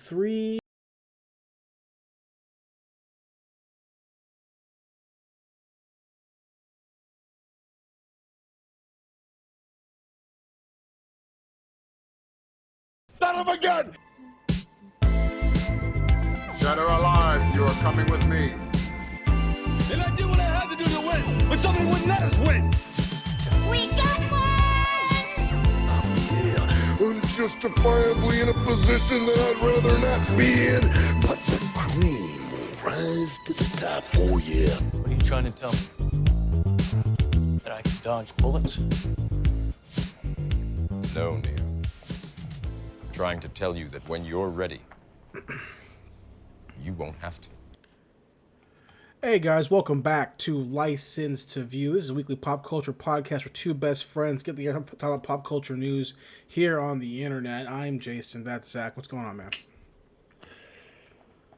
Three. Son of a gun! Dead or alive, you are coming with me. And I did what I had to do to win, but somebody wouldn't let us win. We got one! Yeah, unjustifiably in a position that I'd rather not be in, but the cream will rise to the top. Oh, yeah. What are you trying to tell me? That I can dodge bullets? No, Neo. I'm trying to tell you that when you're ready, you won't have to. Hey guys, welcome back to License to View. This is a weekly pop culture podcast where two best friends get the top pop culture news here on the internet. I'm Jason, that's Zach. What's going on, man?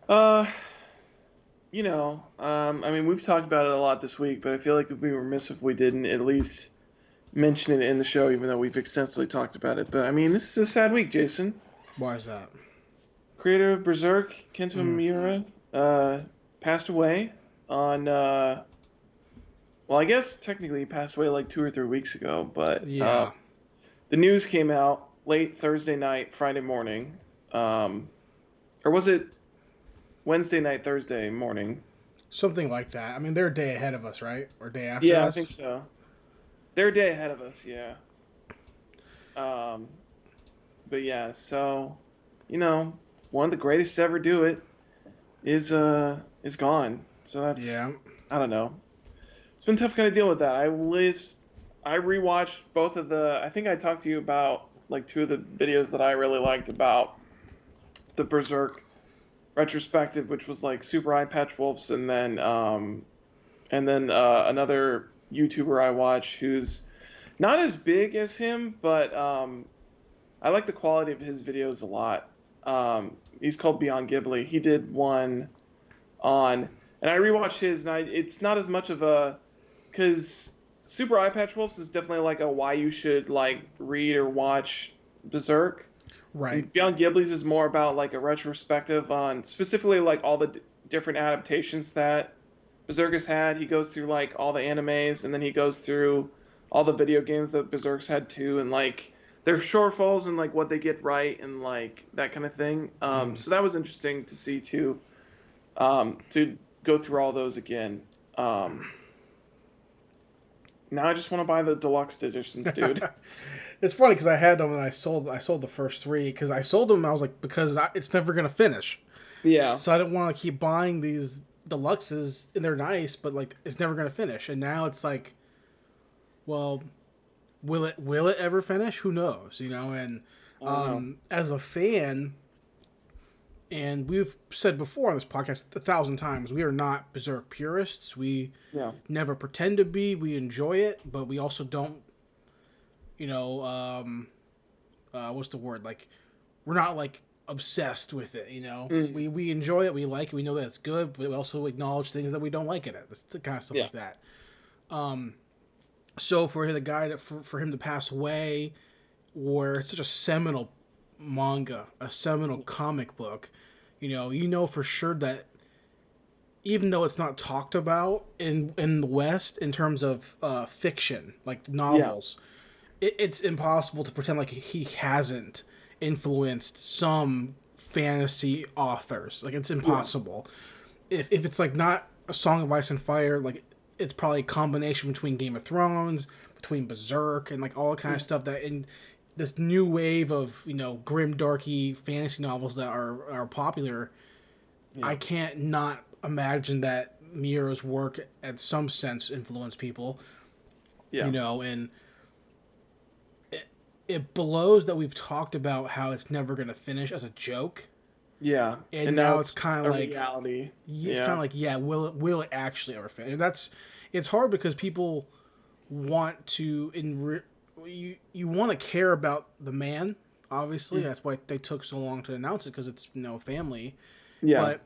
I mean, we've talked about it a lot this week, but I feel like it'd be remiss if we didn't at least mention it in the show, even though we've extensively talked about it. But I mean, this is a sad week, Jason. Why is that? Creator of Berserk, Kentaro Miura, passed away on, well, I guess technically he passed away like 2 or 3 weeks ago, but Yeah. The news came out late Thursday night, Friday morning, or was it Wednesday night, Thursday morning? Something like that. I mean, they're a day ahead of us, right? Or day after Yeah, us? I think so. They're a day ahead of us, yeah. But yeah, so, one of the greatest to ever do it is gone. So that's, Yeah. I don't know. It's been tough kind of dealing with that. I rewatched both of I think I talked to you about like 2 of the videos that I really liked about the Berserk retrospective, which was like Super Eye Patch Wolves, and then another YouTuber I watch who's not as big as him, but I like the quality of his videos a lot. He's called Beyond Ghibli. He did one on, and I rewatched his, and it's not as much of a, because Super Eye Patch Wolves is definitely like a why you should like read or watch Berserk. Right. And Beyond Ghibli's is more about like a retrospective on specifically like all the different adaptations that Berserk has had. He goes through like all the animes, and then he goes through all the video games that Berserk's had too, and like their shortfalls and like what they get right and like that kind of thing. So that was interesting to see too. To go through all those again. Now I just want to buy the deluxe editions, dude. It's funny because I had them and I sold the first 3 because I sold them. I was like, because it's never gonna finish. Yeah. So I didn't want to keep buying these deluxes, and they're nice, but like it's never gonna finish. And now it's like, well, will it ever finish? Who knows? And as a fan, and we've said before on this podcast 1,000 times, we are not Berserk purists. We never pretend to be. We enjoy it, but we also don't. What's the word? Like, we're not like obsessed with it. We enjoy it. We like it. We know that it's good, but we also acknowledge things that we don't like in it. It's the kind of stuff like that. So for the guy for him to pass away, where it's such a seminal manga, a seminal comic book, for sure that even though it's not talked about in the West in terms of fiction, like novels, it's impossible to pretend like he hasn't influenced some fantasy authors. Like, it's impossible. If it's like not a Song of Ice and Fire, like it's probably a combination between Game of Thrones, between Berserk, and like all the kind of stuff that in this new wave of grim darky fantasy novels that are popular. I can't not imagine that Miura's work at some sense influenced people. And it blows that we've talked about how it's never going to finish as a joke. Yeah. And now it's kind of like reality. It's kind of like, will it actually ever finish? And it's hard because people want to you want to care about the man, obviously. That's why they took so long to announce it, because it's family. But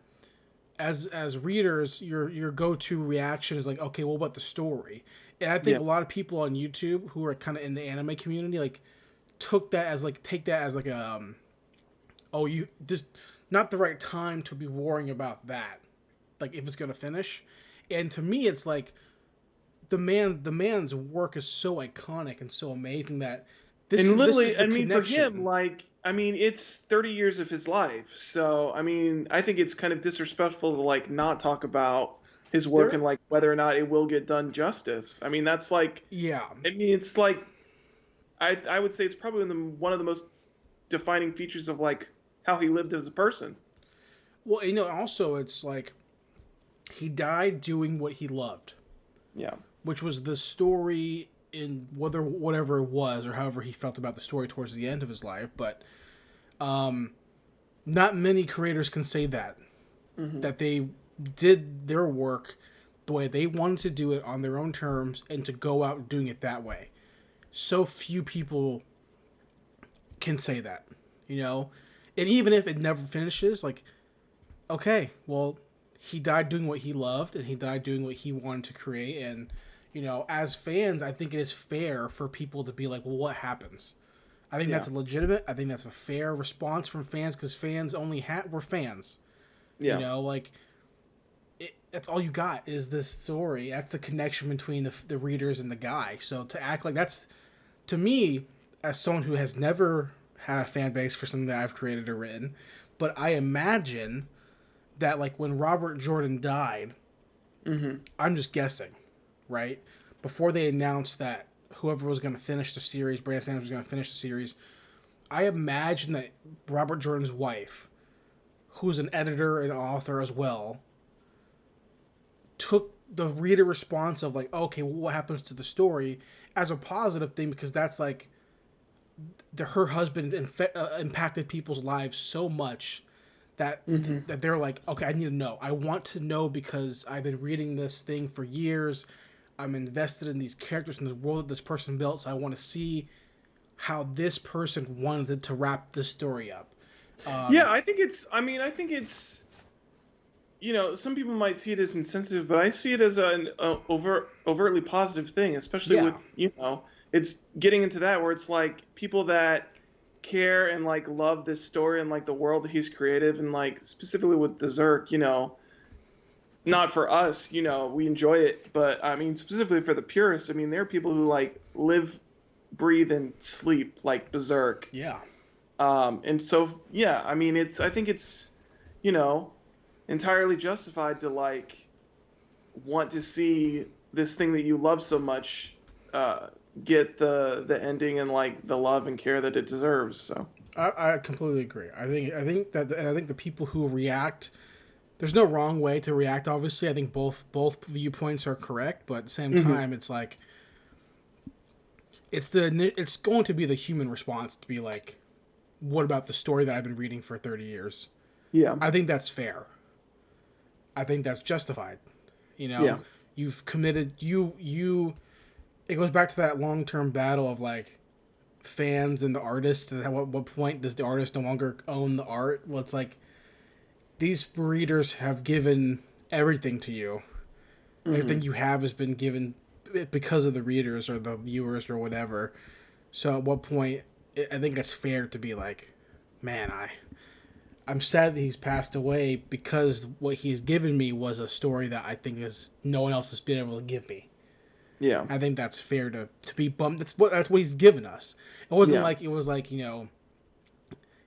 as readers, your go-to reaction is like, okay, well, what about the story? And I think a lot of people on YouTube who are kind of in the anime community like take that as like a oh, you just not the right time to be worrying about that. Like if it's gonna finish, and to me, it's like the man's work is so iconic and so amazing that And this literally, is the I mean, for him, connection. like, I mean, it's 30 years of his life. So, I mean, I think it's kind of disrespectful to like not talk about his work There, and like whether or not it will get done justice. I mean, that's like, yeah. I mean, it's like, I would say it's probably one of the most defining features of like how he lived as a person. Well, also it's like he died doing what he loved, Yeah. which was the story in whatever it was or however he felt about the story towards the end of his life. But um, not many creators can say that Hmm. that they did their work the way they wanted to do it on their own terms and to go out doing it that way. So few people can say that, you know. And even if it never finishes, like, okay, well, he died doing what he loved and he died doing what he wanted to create. And, as fans, I think it is fair for people to be like, well, what happens? I think Yeah. that's legitimate. I think that's a fair response from fans because fans only were fans. Yeah. Like, that's all you got is this story. That's the connection between the readers and the guy. So to act like that's, to me, as someone who has never had a fan base for something that I've created or written, but I imagine that like when Robert Jordan died, Hmm. I'm just guessing, right? Before they announced that whoever was going to finish the series, Brandon Sanders was going to finish the series, I imagine that Robert Jordan's wife, who's an editor and author as well, took the reader response of like, okay, well, what happens to the story as a positive thing because that's like her husband impacted people's lives so much that Hmm. that they're like, okay, I need to know. I want to know because I've been reading this thing for years. I'm invested in these characters in the world that this person built, so I want to see how this person wanted to wrap this story up. Yeah, Um, I think it's. I mean, I think it's. Some people might see it as insensitive, but I see it as an overtly positive thing, especially yeah, with, it's getting into that where it's like people that care and like love this story and like the world that he's created and like specifically with Berserk, not for us, we enjoy it, but I mean specifically for the purists, I mean there are people who like live, breathe, and sleep like Berserk. yeah, And so yeah, I mean I think it's, you know, entirely justified to like want to see this thing that you love so much uh, get the ending and like the love and care that it deserves. So I completely agree. I think the people who react, there's no wrong way to react. Obviously, I think both viewpoints are correct, but at the same hmm time, it's like it's going to be the human response to be like, what about the story that I've been reading for 30 years? yeah, I think that's fair. I think that's justified. You yeah, know, you've committed you. It goes back to that long term battle of like fans and the artist, and at what point does the artist no longer own the art? Well, it's like these readers have given everything to you. hmm Everything you have has been given because of the readers or the viewers or whatever. So at what point, I think it's fair to be like, man, I'm sad that he's passed away because what he's given me was a story that I think is no one else has been able to give me. yeah, I think that's fair to be bummed. That's what he's given us. It wasn't yeah, like it was like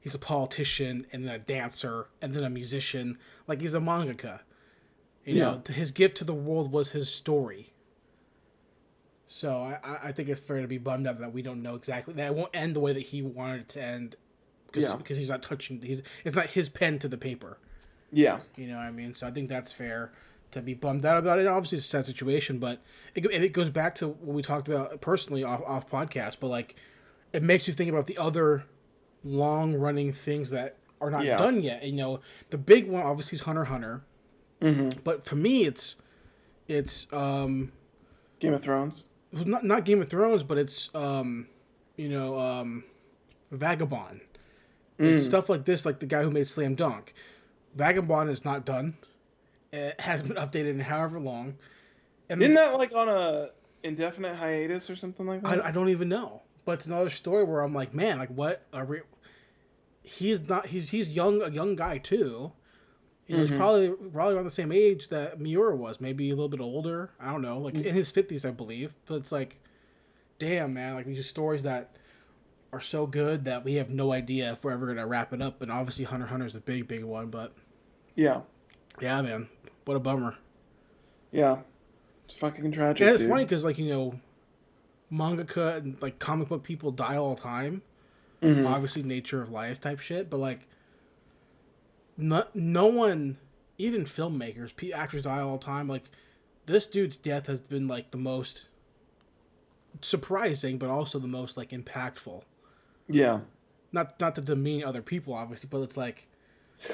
he's a politician and then a dancer and then a musician. Like he's a mangaka. yeah, His gift to the world was his story. So I think it's fair to be bummed out that we don't know exactly that it won't end the way that he wanted it to end yeah, because he's not touching it's not his pen to the paper. yeah, You know what I mean? So I think that's fair to be bummed out about it. Obviously, it's a sad situation, but it goes back to what we talked about personally off podcast. But like, it makes you think about the other long running things that are not yeah, done yet. The big one obviously is Hunter x Hunter, hmm but for me, it's Game of Thrones. not Game of Thrones, but it's you know Vagabond. It's Mm. stuff like this, like the guy who made Slam Dunk. Vagabond is not done. It hasn't been updated in however long. And Isn't that like on a indefinite hiatus or something like that? I don't even know. But it's another story where I'm like, man, like what are we? he's not he's young, a young guy too. You know, he's Mm-hmm. probably around the same age that Miura was, maybe a little bit older. I don't know, like in his 50s, I believe. But it's like, damn, man, like these stories that are so good that we have no idea if we're ever gonna wrap it up. And obviously, Hunter x Hunter is a big one. But Yeah. yeah, man, what a bummer. Yeah. It's fucking And tragic, it's funny dude. because, like, you know, mangaka and like comic book people die all the time. Mm-hmm. Obviously, nature of life type shit. But like, no one, even filmmakers, actors die all the time. Like, this dude's death has been like the most surprising, but also the most like impactful. Yeah. Not to demean other people, obviously, but it's like,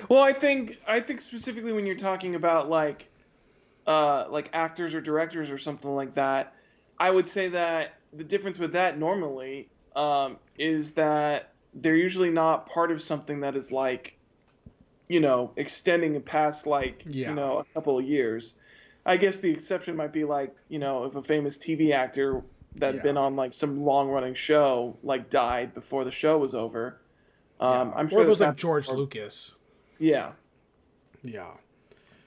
Well, I think specifically when you're talking about like actors or directors or something like that, I would say that the difference with that normally is that they're usually not part of something that is like, extending past like, yeah, a couple of years. I guess the exception might be like, if a famous TV actor that had been yeah, on like some long running show like died before the show was over. yeah. I'm Or sure if it that's was like happened George before. Lucas. Yeah, Yeah,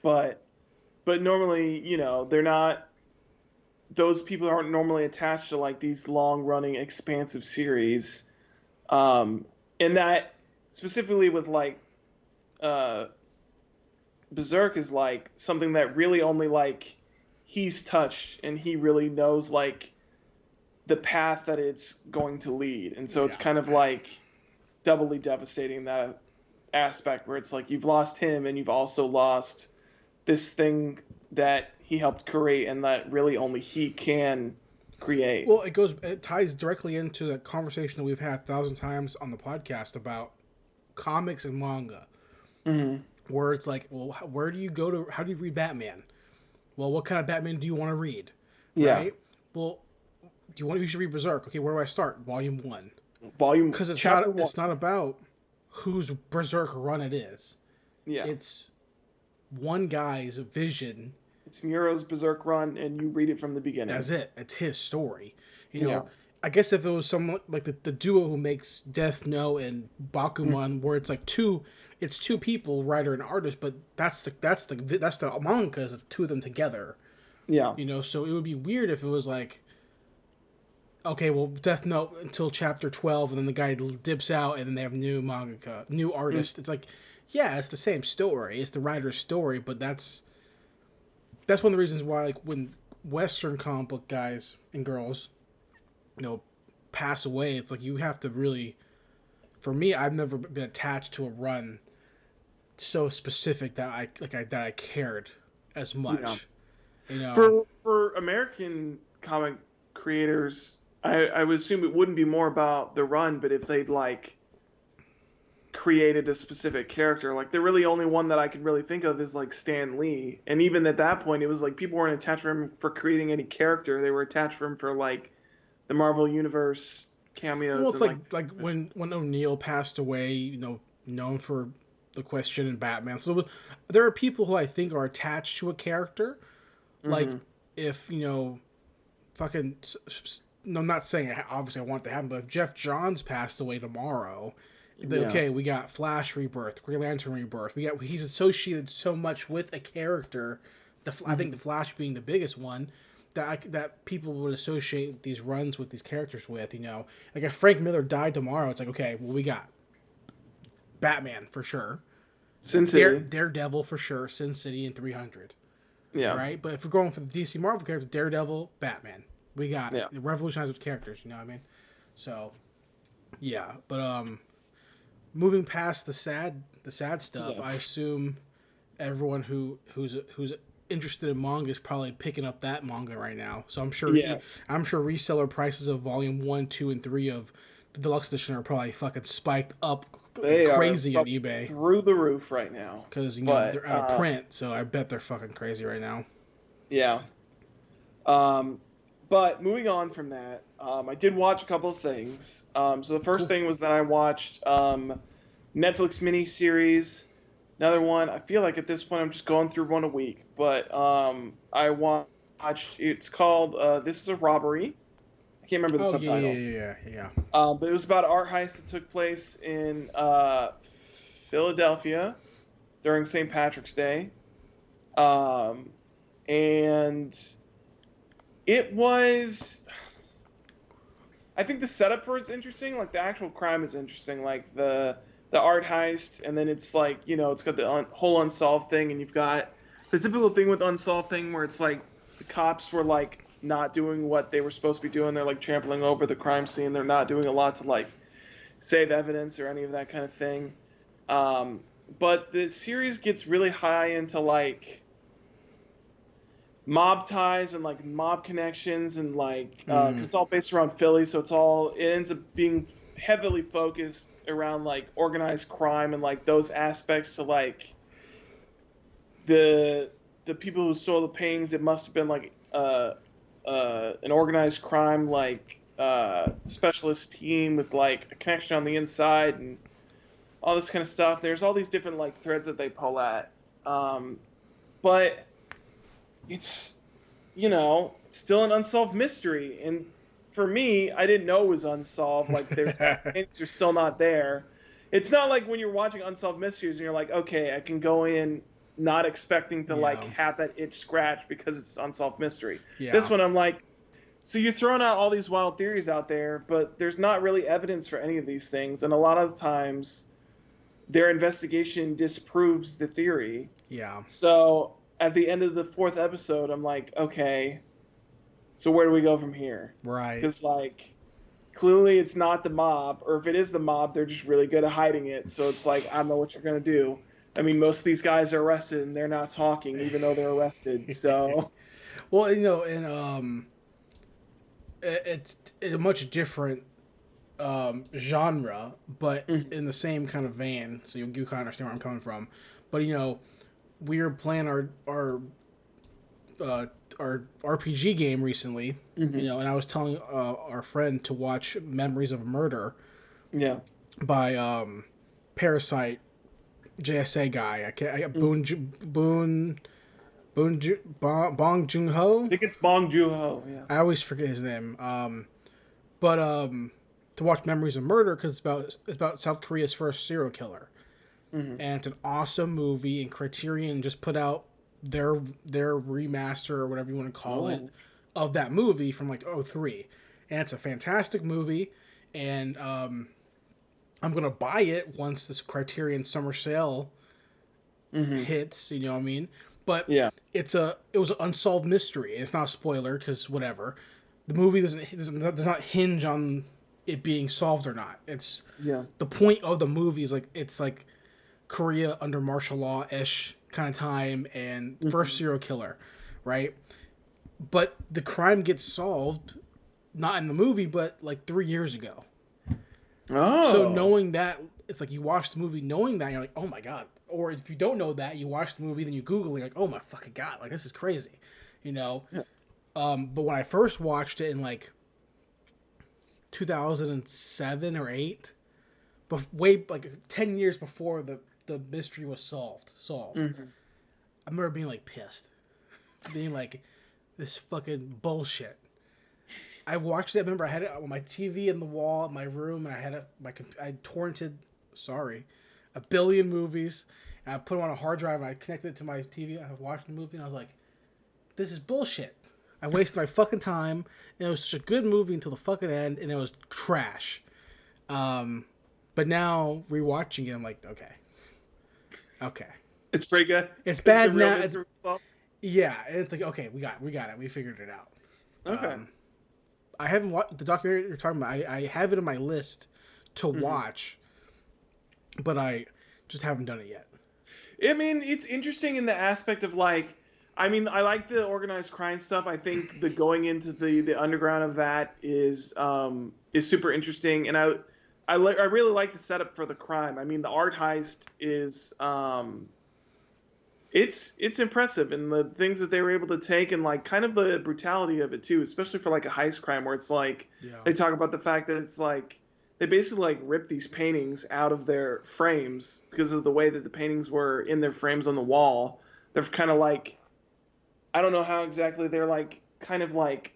but normally, they're not. Those people aren't normally attached to like these long running expansive series. Um, and that specifically with like uh, Berserk is like something that really only like he's touched and he really knows like the path that it's going to lead. And so it's yeah. kind of like doubly devastating in that aspect where it's like you've lost him and you've also lost this thing that he helped create and that really only he can create. Well, it ties directly into the conversation that we've had 1,000 times on the podcast about comics and manga, Hmm. where it's like, well, where do you go to? How do you read Batman? Well, what kind of Batman do you want to read? Yeah. Right? Well, you should read Berserk. Okay, where do I start? Volume 1. Volume Because chapter one. it's not about whose Berserk run it is. Yeah. It's one guy's vision. It's Muro's Berserk run and you read it from the That's beginning. it. It's his story. You Yeah. know, I guess if it was someone like the duo who makes Death Note and Mm. Bakuman, where it's two people, writer and artist, but that's the manga is two of them together. Yeah. You know, so it would be weird if it was like, okay, well, Death Note until chapter 12, and then the guy dips out, and then they have new mangaka, new Mm. artist. It's like, yeah, it's the same story. It's the writer's story, but that's one of the reasons why, like, when Western comic book guys and girls, you know, pass away, it's like you have to really. For me, I've never been attached to a run so specific that I cared as Yeah. much. You know, For American comic creators, I would assume it wouldn't be more about the run, but if they'd like created a specific character, like the really only one that I could really think of is like Stan Lee, and even at that point, it was like people weren't attached for him for creating any character; they were attached for him for like the Marvel Universe well, cameos it's and like when O'Neill passed away, you know, known for the Question and Batman. So there are people who I think are attached to a character. Like hmm if you know, fucking. No, I'm not saying obviously I want it to happen, but if Jeff Johns passed away tomorrow, yeah, okay, we got Flash Rebirth, Green Lantern Rebirth. He's associated so much with a character. I think the hmm Flash being the biggest one that people would associate these runs with these characters with. You know, like if Frank Miller died tomorrow, it's like, okay, well, we got Batman for sure, Sin City, Daredevil for sure, Sin City and 300, yeah, right? But if we're going for the DC Marvel character, Daredevil, Batman, we got yeah, revolutionize with characters. You know what I mean? So yeah, but moving past the sad stuff, yeah, I assume everyone who's interested in manga is probably picking up that manga right now. So yes. I'm sure reseller prices of volume 1, 2, and 3 of the deluxe edition are probably fucking spiked up They are crazy on eBay through the roof right now. because you know But they're out of print. So I bet they're fucking crazy right now. yeah. Um, but moving on from that, I did watch a couple of things. So the first Cool. thing was that I watched Netflix miniseries. Another one. I feel like at this point I'm just going through one a week. But I watched. It's called "This Is a Robbery." I Can't remember the Oh subtitle. yeah. But it was about an art heist that took place in Philadelphia during St. Patrick's Day. And it was, I think the setup for it's interesting. Like the actual crime is interesting. Like the art heist, and then it's like, you know, it's got the whole unsolved thing, and you've got the typical thing with unsolved thing where it's like the cops were like not doing what they were supposed to be doing. They're like trampling over the crime scene. They're not doing a lot to like save evidence or any of that kind of thing. But the series gets really high into like mob ties and like mob connections and like because it's all based around Philly, so it ends up being heavily focused around like organized crime and like those aspects to like the people who stole the paintings. It must have been like an organized crime like specialist team with like a connection on the inside and all this kind of stuff. There's all these different like threads that they pull at, but it's, you know, it's still an unsolved mystery. And for me, I didn't know it was unsolved. Like there's hints are still not there. It's not like when you're watching unsolved mysteries and you're like, okay, I can go in not expecting to like have that itch scratched because it's unsolved mystery. Yeah. This one I'm like, so you're throwing out all these wild theories out there, but there's not really evidence for any of these things, and a lot of the times their investigation disproves the theory. Yeah. So at the end of the 4th episode, I'm like, okay, so where do we go from here? Right. Because like clearly it's not the mob, or if it is the mob, they're just really good at hiding it. So it's like, I don't know what you're gonna do. I mean, most of these guys are arrested and they're not talking, even though they're arrested. So, well, you know, and it's a much different genre, but in the same kind of vein. So you kind of understand where I'm coming from. But you know, we were playing our RPG game recently, you know, and I was telling our friend to watch Memories of Murder, yeah, by Parasite JSA guy. I can't. Bong Joon Ho. I think it's Bong Joon Ho. Yeah, I always forget his name. But to watch Memories of Murder because it's about South Korea's first serial killer, and it's an awesome movie. And Criterion just put out their remaster or whatever you want to call it of that movie from like '03, and it's a fantastic movie. And I'm gonna buy it once this Criterion summer sale hits. You know what I mean? But yeah, it was an unsolved mystery. And it's not a spoiler because whatever. The movie does not hinge on it being solved or not. It's the point of the movie is like it's like Korea under martial law ish kind of time and first serial killer, right? But the crime gets solved not in the movie, but like 3 years ago. Oh, So knowing that, it's like you watch the movie knowing that, you're like, oh my god. Or if you don't know that, you watch the movie, then you Google it, you're like, oh my fucking god, like this is crazy, you know? Yeah. But when I first watched it in like 2007 or 8, way like 10 years before the mystery was solved. I remember being like pissed, being like, this fucking bullshit. I watched it. I remember I had it on my TV in the wall in my room, and I had I torrented, a billion movies, and I put them on a hard drive, and I connected it to my TV. I was watching the movie, and I was like, this is bullshit. I wasted my fucking time, and it was such a good movie until the fucking end, and it was trash. But now, rewatching it, I'm like, okay. it's pretty good. It's bad the real now. mystery solved? Yeah, it's like, okay, we got it. We figured it out. Okay. I haven't watched the documentary you're talking about. I have it on my list to watch, but I just haven't done it yet. I mean, it's interesting in the aspect of like, I mean, I like the organized crime stuff. I think the going into the underground of that is super interesting, and I really like the setup for the crime. I mean, the art heist is it's impressive, and the things that they were able to take, and like kind of the brutality of it too, especially for like a heist crime where it's like they talk about the fact that it's like they basically like rip these paintings out of their frames because of the way that the paintings were in their frames on the wall. They're kind of like, I don't know how exactly, they're like kind of like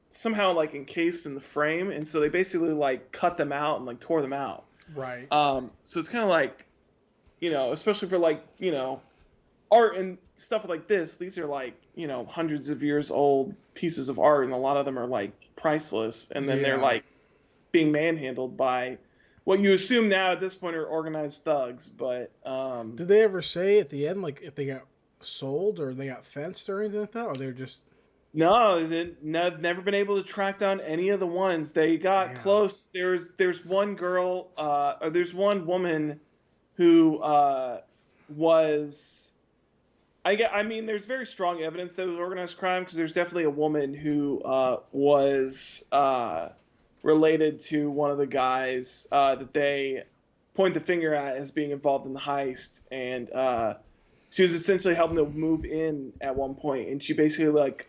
somehow like encased in the frame, and so they basically like cut them out and like tore them out. Right. So it's kind of like, especially for like, art and stuff like this. These are like, hundreds of years old pieces of art, and a lot of them are like priceless. And then they're Yeah. like being manhandled by what you assume now at this point are organized thugs. But Did they ever say at the end, like, if they got sold or they got fenced or anything like that, or they're just no, never been able to track down any of the ones. They got damn? close. There's one girl, or there's one woman who was. I mean, there's very strong evidence that it was organized crime because there's definitely a woman who was related to one of the guys that they point the finger at as being involved in the heist, and she was essentially helping to move in at one point, and she basically like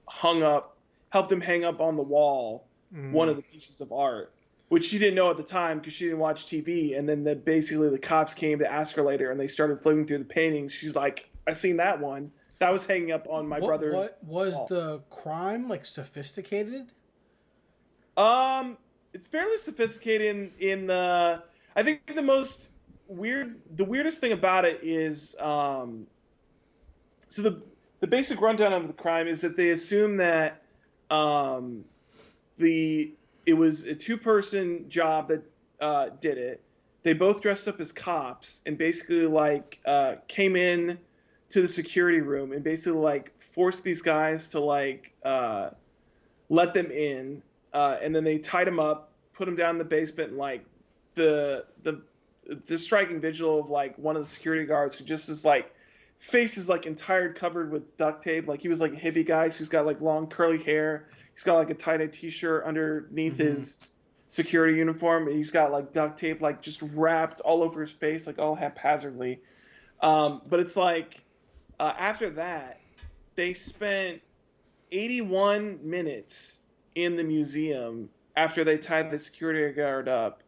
helped him hang up on the wall one of the pieces of art, which she didn't know at the time because she didn't watch TV. And then basically the cops came to ask her later, and they started flipping through the paintings. She's like, "I seen that one. That was hanging up on my brother's." What was wall." the crime like? Sophisticated? It's fairly sophisticated in the. I think the weirdest thing about it is, so the basic rundown of the crime is that they assume that it was a two-person job that did it. They both dressed up as cops and basically like came in to the security room and basically like forced these guys to like let them in, and then they tied them up, put them down in the basement, and like the striking visual of like one of the security guards who just is like face is like entire covered with duct tape, like he was like a hippie guy, so he's got like long curly hair, he's got like a tie-dye t-shirt underneath his security uniform, and he's got like duct tape like just wrapped all over his face, like all haphazardly. But it's like after that they spent 81 minutes in the museum after they tied the security guard up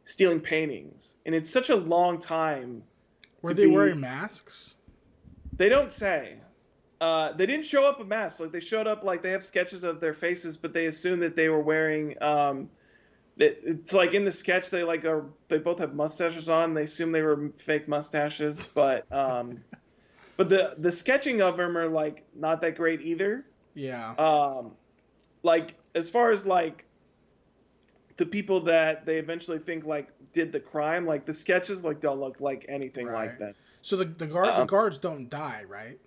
stealing paintings, and it's such a long time. Were they wearing masks? They don't say. They didn't show up a mask. Like they showed up like they have sketches of their faces, but they assume that they were wearing. It's like in the sketch they both have mustaches on. They assume they were fake mustaches, but the sketching of them are like not that great either. Yeah. Like as far as like the people that they eventually think like did the crime, like the sketches like don't look like anything like that. So the guards don't die, right?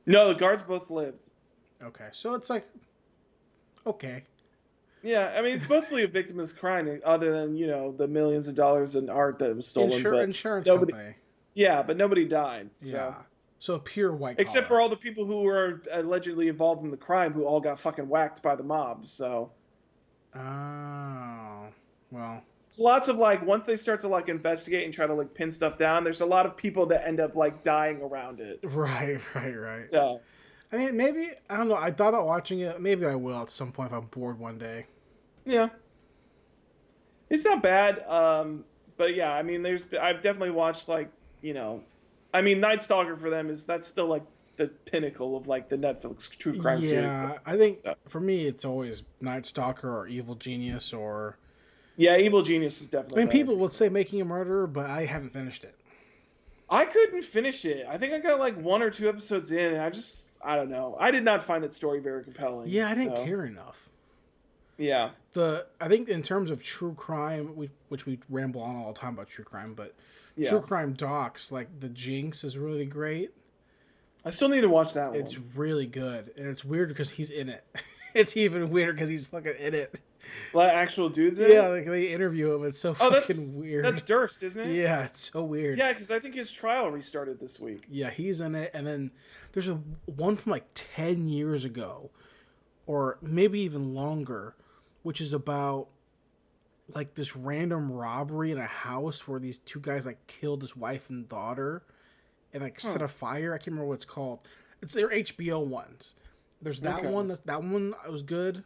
No, the guards both lived. Okay, so it's like, okay. Yeah, I mean it's mostly a victimless crime, other than the millions of dollars in art that was stolen. But insurance nobody, company. yeah, but nobody died. So. Yeah. So pure white collar. Except for all the people who were allegedly involved in the crime, who all got fucking whacked by the mob. So. Oh, well. It's lots of like once they start to like investigate and try to like pin stuff down, there's a lot of people that end up like dying around it. Right. So. I mean, maybe I don't know. I thought about watching it. Maybe I will at some point if I'm bored one day. Yeah. It's not bad. But yeah, I mean, I've definitely watched like I mean, Night Stalker for them that's still like the pinnacle of like the Netflix true crime series. Yeah, I think for me it's always Night Stalker or Evil Genius or. Yeah, Evil Genius is definitely. I mean, people would say Making a Murderer, but I haven't finished it. I couldn't finish it. I think I got like 1 or 2 episodes in, and I don't know. I did not find that story very compelling. Yeah, I didn't care enough. Yeah. I think in terms of true crime, which we ramble on all the time about true crime, but true crime docs like The Jinx is really great. I still need to watch that one. It's really good, and it's weird because he's in it. It's even weirder because he's fucking in it. Like actual dudes in it? Yeah, like they interview him. It's so fucking weird. That's Durst, isn't it? Yeah, it's so weird. Yeah, because I think his trial restarted this week. Yeah, he's in it, and then there's one from like 10 years ago, or maybe even longer, which is about like this random robbery in a house where these 2 guys like killed his wife and daughter and like set a fire. I can't remember what it's called. It's their HBO ones. There's that one. That one was good.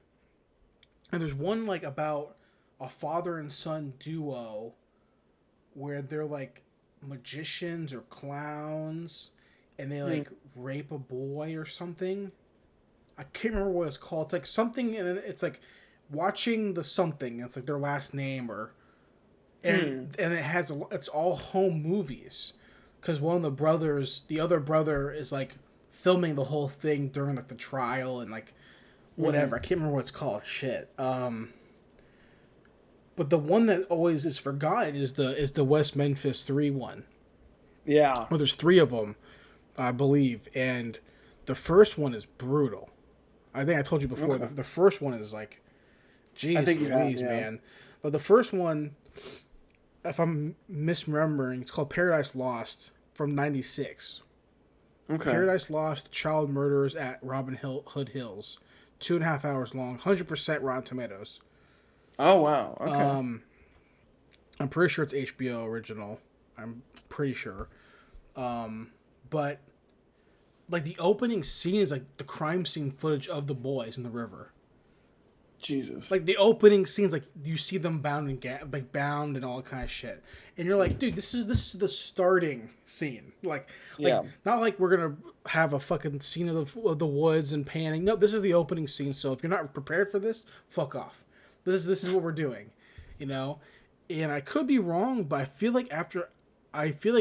And there's one like about a father and son duo where they're like magicians or clowns and they like rape a boy or something. I can't remember what it's called. It's like something, and it's like watching the something. It's like their last name, or and it has it's all home movies, because one of the brothers, the other brother, is like filming the whole thing during like the trial and like whatever. I can't remember what it's called. Shit. But the one that always is forgotten is the West Memphis 3 one. Yeah. Well, there's 3 of them, I believe, and the first one is brutal. I think I told you before. Okay. The first one is like, geez, I think you have, Louise, yeah. man. But the first one, if I'm misremembering, it's called Paradise Lost from '96. Okay. Paradise Lost: Child Murders at Hood Hills, 2.5 hours long, 100% Rotten Tomatoes. Oh wow. Okay. I'm pretty sure it's HBO original. I'm pretty sure. But like the opening scene is like the crime scene footage of the boys in the river. Jesus. Like the opening scenes, like you see them bound and bound and all kind of shit, and you're like, dude, this is the starting scene. Like Yeah. not like we're gonna have a fucking scene of the woods and panning. No, this is the opening scene. So if you're not prepared for this, fuck off. This is what we're doing, you know. And I could be wrong, but I feel like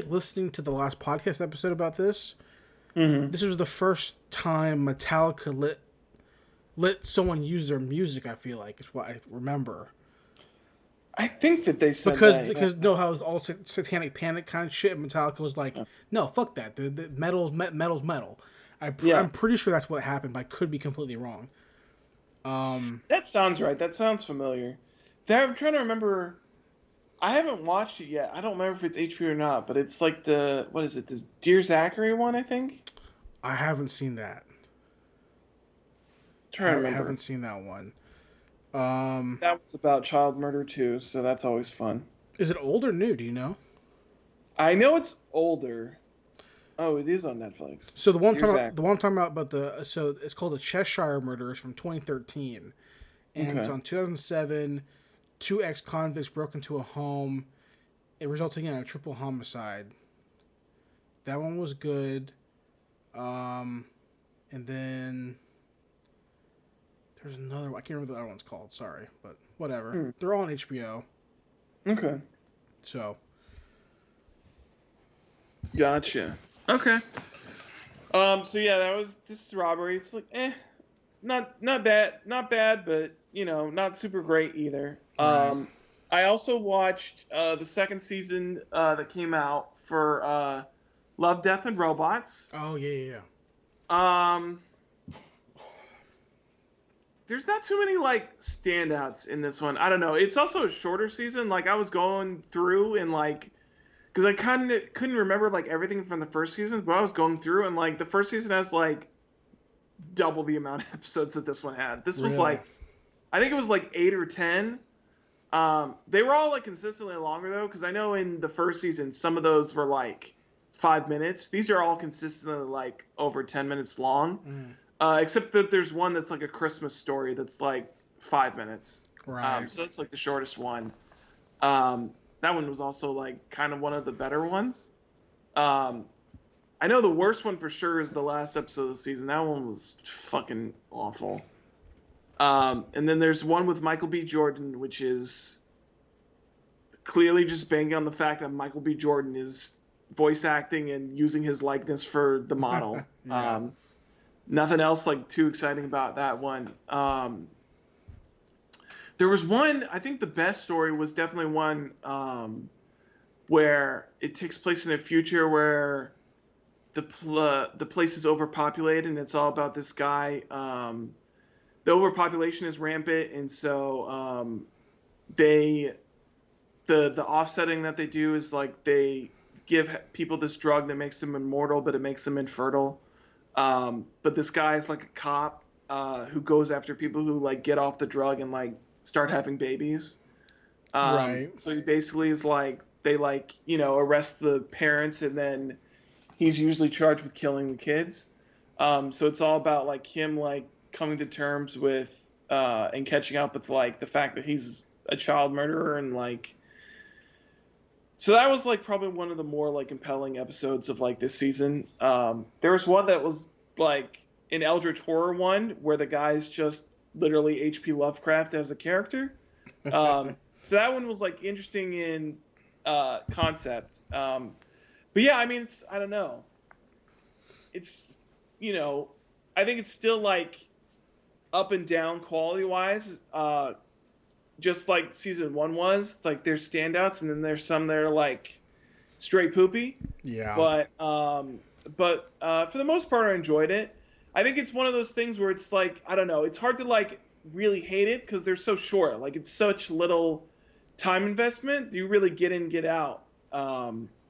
listening to the last podcast episode about this, this was the first time Metallica let someone use their music. I feel like is what I remember. I think that they said Because that, because no, how it was all Satanic Panic kind of shit. And Metallica was like, no, fuck that. The metal's metal. I'm pretty sure that's what happened, but I could be completely wrong. That sounds right. That sounds familiar. I'm trying to remember. I haven't watched it yet. I don't remember if it's HBO or not, but it's like what is it? This Dear Zachary one, I think. I haven't seen that. Trying to I remember. haven't seen that one. That was about child murder too, so that's always fun. Is it old or new? Do you know? I know it's older. Oh, it is on Netflix. So the one Dear I'm talking about so it's called the Cheshire Murders from 2013, and it's Okay. on 2007. 2 ex-convicts broke into a home, it resulting in a triple homicide. That one was good. And then there's another one. I can't remember what the other one's called. Sorry, but whatever. They're all on HBO. Okay. So. Gotcha. Okay. So yeah, this is robbery. It's like, not bad, but not super great either. Right. I also watched the second season that came out for Love, Death, and Robots. Oh yeah. There's not too many like standouts in this one. I don't know. It's also a shorter season. Like I was going through and like, because I kind of couldn't remember like everything from the first season, but I was going through and like the first season has like double the amount of episodes that this one had. This was like, I think it was like 8 or 10. They were all like consistently longer though, because I know in the first season some of those were like 5 minutes. These are all consistently like over 10 minutes long. Except that there's one that's like a Christmas story that's like 5 minutes. Right. So that's like the shortest one. That one was also like kind of one of the better ones. I know the worst one for sure is the last episode of the season. That one was fucking awful. And then there's one with Michael B. Jordan, which is clearly just banging on the fact that Michael B. Jordan is voice acting and using his likeness for the model. Yeah. Nothing else like too exciting about that one. There was one, I think the best story was definitely one where it takes place in the future where the place is overpopulated and it's all about this guy. The overpopulation is rampant, and so the offsetting that they do is like they give people this drug that makes them immortal, but it makes them infertile. But this guy is like a cop who goes after people who like get off the drug and like start having babies. Right. So he basically is like they like arrest the parents and then he's usually charged with killing the kids. So it's all about like him like coming to terms with and catching up with like the fact that he's a child murderer and like. So that was like probably one of the more like compelling episodes of like this season. There was one that was like an Eldritch Horror one where the guy's just literally H.P. Lovecraft as a character. So that one was like interesting in concept. But yeah, I mean, I don't know. It's, I think it's still like up and down quality wise, just like season 1 was. Like there's standouts, and then there's some that are like straight poopy. Yeah. But for the most part, I enjoyed it. I think it's one of those things where it's like, I don't know, it's hard to like really hate it because they're so short. Like it's such little time investment. You really get in, get out.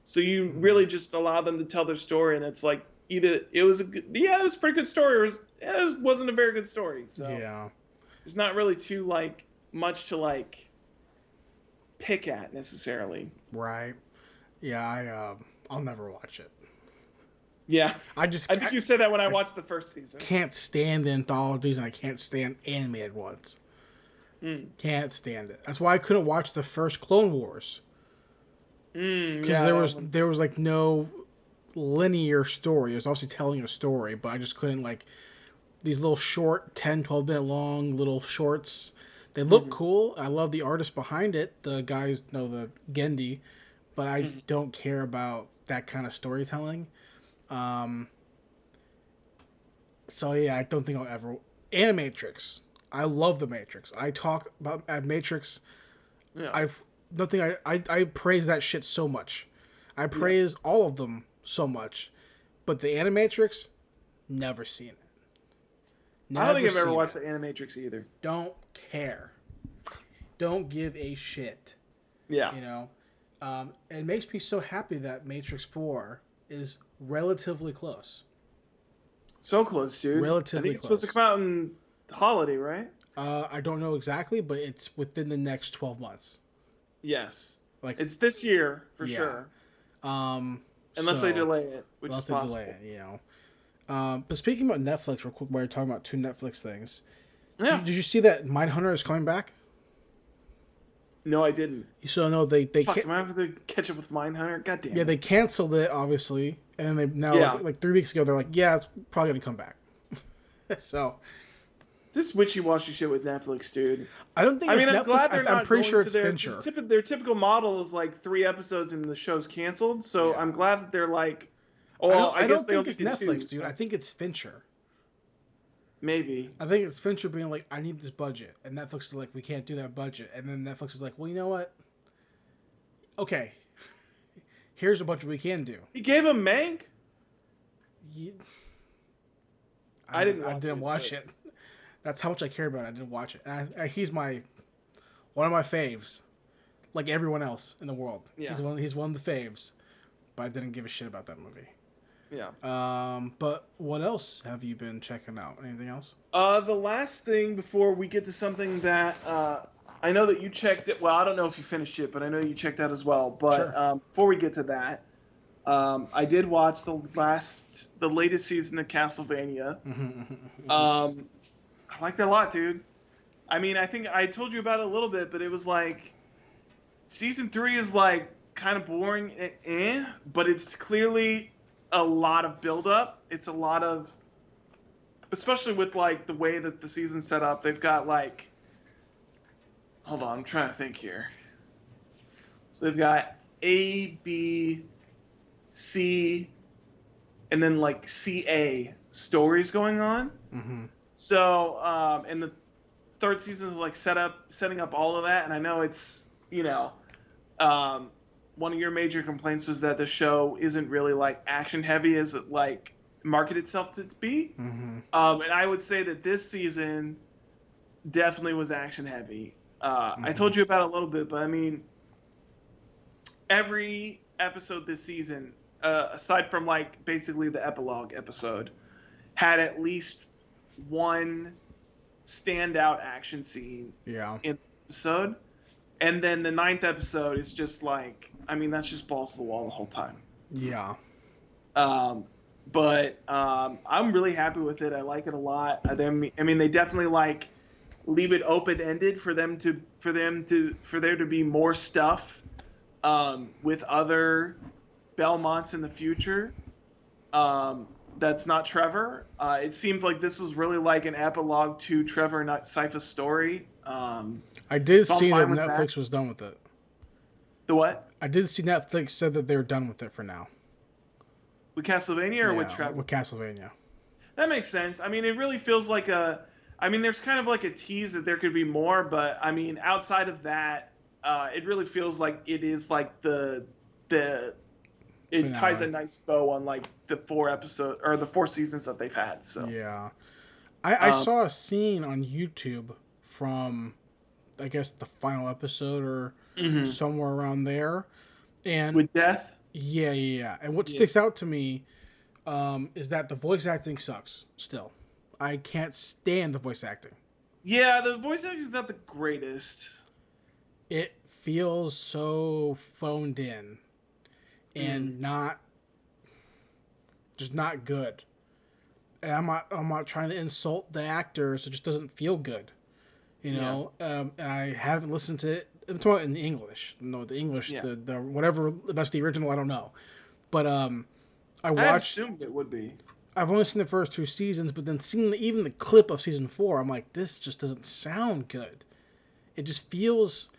So you really just allow them to tell their story, and it's like either it was it was a pretty good story, or it wasn't a very good story. So yeah, there's not really too like much to like pick at necessarily. Right. Yeah, I'll never watch it. Yeah, I think you said that when I watched the first season. Can't stand the anthologies, and I can't stand animated ones. Can't stand it. That's why I couldn't watch the first Clone Wars. Because there was like no linear story. It was obviously telling a story, but I just couldn't like these little short 10-12 minute long little shorts. They look cool. I love the artist behind it. The guys know the Gendy, but I don't care about that kind of storytelling. So yeah, I don't think I'll ever Animatrix. I love the Matrix. I talk about Matrix. Yeah. I praise that shit so much. I praise all of them so much, but the Animatrix, never seen it. I don't think I've ever watched the Animatrix either. Don't care. Don't give a shit. Yeah. It makes me so happy that Matrix 4 is relatively close. So close, dude. Relatively I think it's close. supposed to come out in holiday, right? I don't know exactly, but it's within the next 12 months. Yes. Like it's this year for yeah. sure. Unless they delay it, which is possible. Delay it, But speaking about Netflix, real quick, while you're talking about 2 Netflix things, yeah. Did you see that Mindhunter is coming back? No, I didn't. You still know they Fuck, am I have to catch up with Mindhunter? God damn. Yeah, they canceled it obviously, and they now like 3 weeks ago they're like, yeah, it's probably gonna come back. So. This wishy-washy shit with Netflix, dude. I don't think. I'm Netflix. glad they're not. I'm pretty sure it's their, Fincher. Their typical model is like 3 episodes and the show's canceled. So I'm glad that they're like. Oh, I don't think it's Netflix, dude. I think it's Fincher. Maybe. I think it's Fincher being like, I need this budget, and Netflix is like, we can't do that budget, and then Netflix is like, well, you know what? Okay, here's a budget we can do. He gave him Mank. I didn't watch it. That's how much I care about it. I didn't watch it. And he's one of my faves, like everyone else in the world. Yeah. He's one of the faves, but I didn't give a shit about that movie. Yeah. But what else have you been checking out? Anything else? The last thing before we get to something that I know that you checked it. Well, I don't know if you finished it, but I know you checked out as well. But sure. Before we get to that, I did watch the latest season of Castlevania. I liked it a lot, dude. I mean, I think I told you about it a little bit, but it was like season 3 is like kind of boring, but it's clearly a lot of build-up. It's a lot of, especially with like the way that the season's set up. They've got like, hold on, I'm trying to think here. So they've got A, B, C, and then like CA stories going on. Mm-hmm. So, and the 3rd season is like setting up all of that. And I know it's, one of your major complaints was that the show isn't really like action heavy as it like marketed itself to be. Mm-hmm. And I would say that this season definitely was action heavy. I told you about it a little bit, but I mean, every episode this season, aside from like basically the epilogue episode, had at least one standout action scene in the episode. And then the 9th episode is just like, I mean, that's just balls to the wall the whole time. Yeah. But I'm really happy with it. I like it a lot. I mean, they definitely like leave it open-ended for there to be more stuff with other Belmonts in the future. that's not Trevor. It seems like this was really like an epilogue to Trevor and Sypha's story. I did So I'm see that fine with that. Netflix was done with it. The what? I did see Netflix said that they were done with it for now. With Castlevania or with Yeah, Trevor? with Castlevania. That makes sense. I mean, it really feels like I mean, there's kind of like a tease that there could be more, but I mean, outside of that, it really feels like it is like it Finale. ties a nice bow on like the 4 episode or the 4 seasons that they've had. So Yeah. I saw a scene on YouTube from, I guess, the final episode or somewhere around there. And with Death. yeah. And what sticks out to me is that the voice acting sucks still. I can't stand the voice acting. Yeah, the voice acting is not the greatest. It feels so phoned in and just not good. And I'm not trying to insult the actors. It just doesn't feel good, you know. And I haven't listened to it. I'm talking about in English. No, the English, the whatever that's the original. I don't know, but I watched. I assumed it would be. I've only seen the first 2 seasons, but then seeing even the clip of season 4, I'm like, this just doesn't sound good. It just feels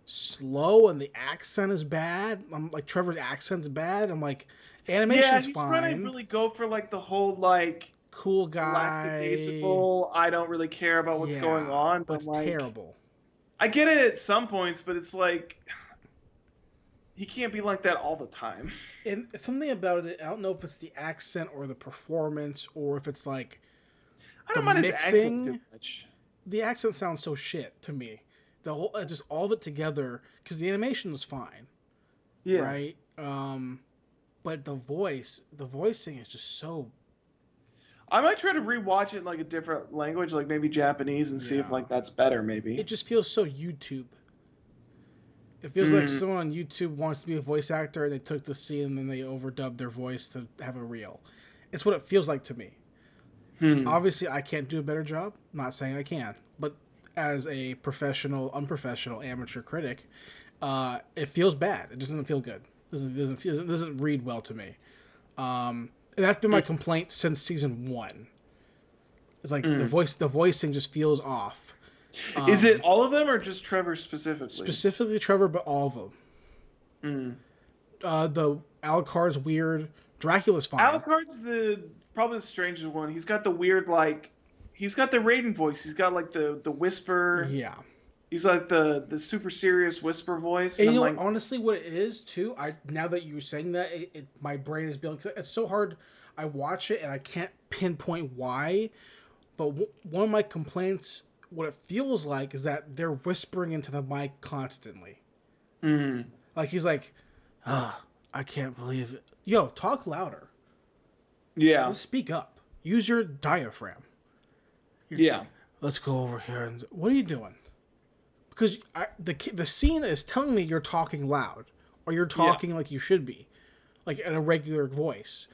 slow, and the accent is bad. I'm like, Trevor's accent's bad. I'm like, animation's he's fine. trying to really go for like the whole like cool guy, lackadaisical. I don't really care about what's going on, but it's like, terrible. I get it at some points, but it's like he can't be like that all the time. And something about it, I don't know if it's the accent or the performance or if it's like I don't mind his accent too much. The accent sounds so shit to me. The whole just all of it together, because the animation was fine, right? But the voicing is just so. I might try to rewatch it in like a different language, like maybe Japanese, and see if like that's better. Maybe it just feels so YouTube. It feels like someone on YouTube wants to be a voice actor, and they took the scene and then they overdubbed their voice to have a reel. It's what it feels like to me. Obviously, I can't do a better job. Not saying I can, but as a professional, unprofessional, amateur critic, it feels bad. It doesn't feel good. It doesn't read well to me. And that's been my complaint since season 1. It's like the voicing just feels off. Is it all of them or just Trevor specifically? Specifically Trevor, but all of them. The Alucard's weird. Dracula's fine. Alucard's probably the strangest one. He's got the weird he's got the Raiden voice. He's got like the whisper. Yeah. He's like the super serious whisper voice. And you know, honestly, what it is too. Now that you're saying that, my brain is building. It's so hard. I watch it and I can't pinpoint why. But one of my complaints, what it feels like, is that they're whispering into the mic constantly. Like he's like, I can't believe it. Yo, talk louder. Yeah. Let's speak up. Use your diaphragm. Let's go over here and what are you doing? Because the scene is telling me you're talking loud or you're talking like you should be, like in a regular voice.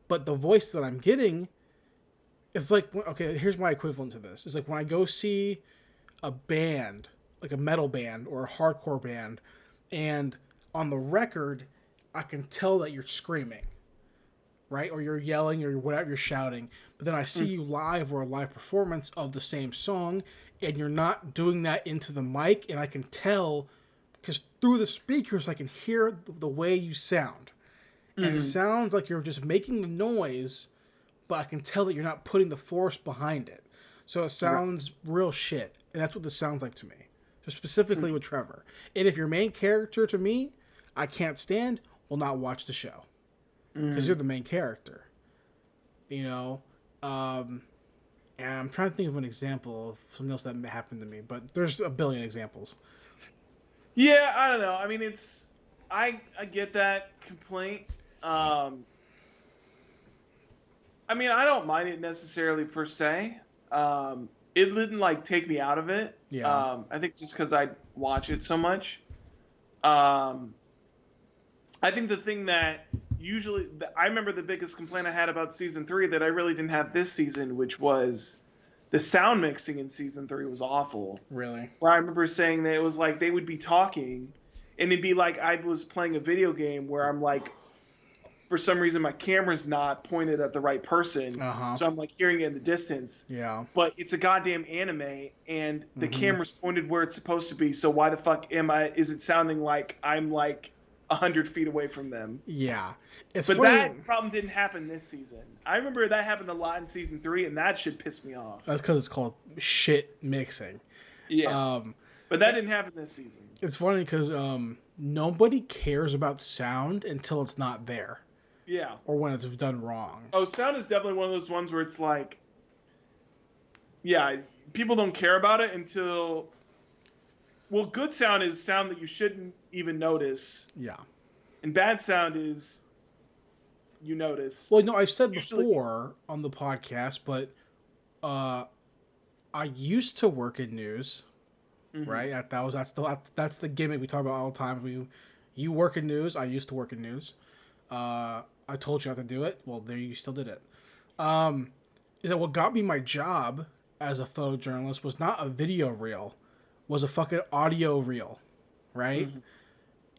But the voice that I'm getting, it's like, okay, here's my equivalent to this. It's like when I go see a band, like a metal band or a hardcore band, and on the record, I can tell that you're screaming, right? Or you're yelling or whatever, you're shouting. But then I see you live or a live performance of the same song, and you're not doing that into the mic, and I can tell, because through the speakers, I can hear the way you sound. And it sounds like you're just making the noise, but I can tell that you're not putting the force behind it. So it sounds real shit. And that's what this sounds like to me. Just specifically with Trevor. And if your main character, to me, I can't stand, will not watch the show. Because you're the main character. You know? And I'm trying to think of an example of something else that happened to me. But there's a billion examples. Yeah, I don't know. I mean, I get that complaint. I mean, I don't mind it necessarily per se. It didn't like take me out of it. Yeah. I think just because I watch it so much. I think the thing that I remember the biggest complaint I had about season 3 that I really didn't have this season, which was the sound mixing in season 3 was awful. Really? Where I remember saying that it was like they would be talking, and it'd be like I was playing a video game where I'm like for some reason my camera's not pointed at the right person, Uh-huh. so I'm like hearing it in the distance. Yeah. But it's a goddamn anime, and the Mm-hmm. camera's pointed where it's supposed to be. So why the fuck is it sounding like I'm like 100 feet away from them? Yeah. It's But funny. that problem didn't happen this season. I remember that happened a lot in season 3, and that shit pissed me off. That's because it's called shit mixing. Yeah. But that didn't happen this season. It's funny because nobody cares about sound until it's not there Yeah. or when it's done wrong. Oh, sound is definitely one of those ones where it's like, yeah, people don't care about it until. Well, good sound is sound that you shouldn't even notice, Yeah. and bad sound is you notice. Well, no, I've said Usually- before on the podcast, but I used to work in news, right? That's the gimmick we talk about all the time. You work in news. I used to work in news. I told you how to do it. Well, there you still did it. Is that what got me my job as a photojournalist was not a video reel, was a fucking audio reel, right?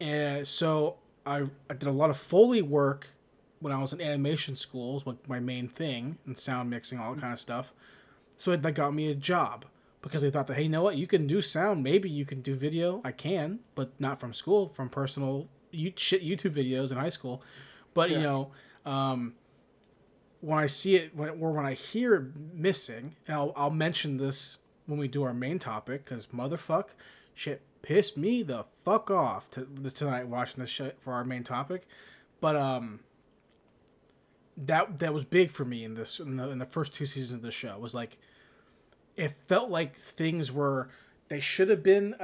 And so I did a lot of Foley work when I was in animation school, was my main thing, and sound mixing, all that kind of stuff. So that got me a job because they thought that, hey, you know what, you can do sound, maybe you can do video. I can, but not from school, from personal YouTube videos in high school. But Yeah. you know, when I see it, when I hear it missing, and I'll mention this when we do our main topic, because motherfuck, shit pissed me the fuck off tonight watching this shit for our main topic. But that was big for me in the first 2 seasons of the show. Was like, it felt like things were, they should have been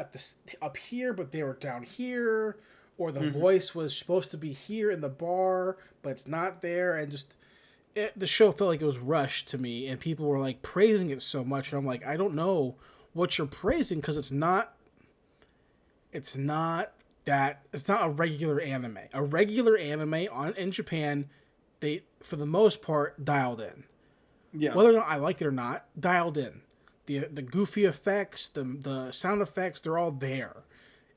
up here, but they were down here, or the voice was supposed to be here in the bar, but it's not there, and just the show felt like it was rushed to me, and people were like praising it so much, and I'm like, I don't know what you're praising, because it's not a regular anime. A regular anime in Japan, they for the most part dialed in. Yeah. Whether or not I liked it or not, dialed in. The goofy effects, the sound effects, they're all there.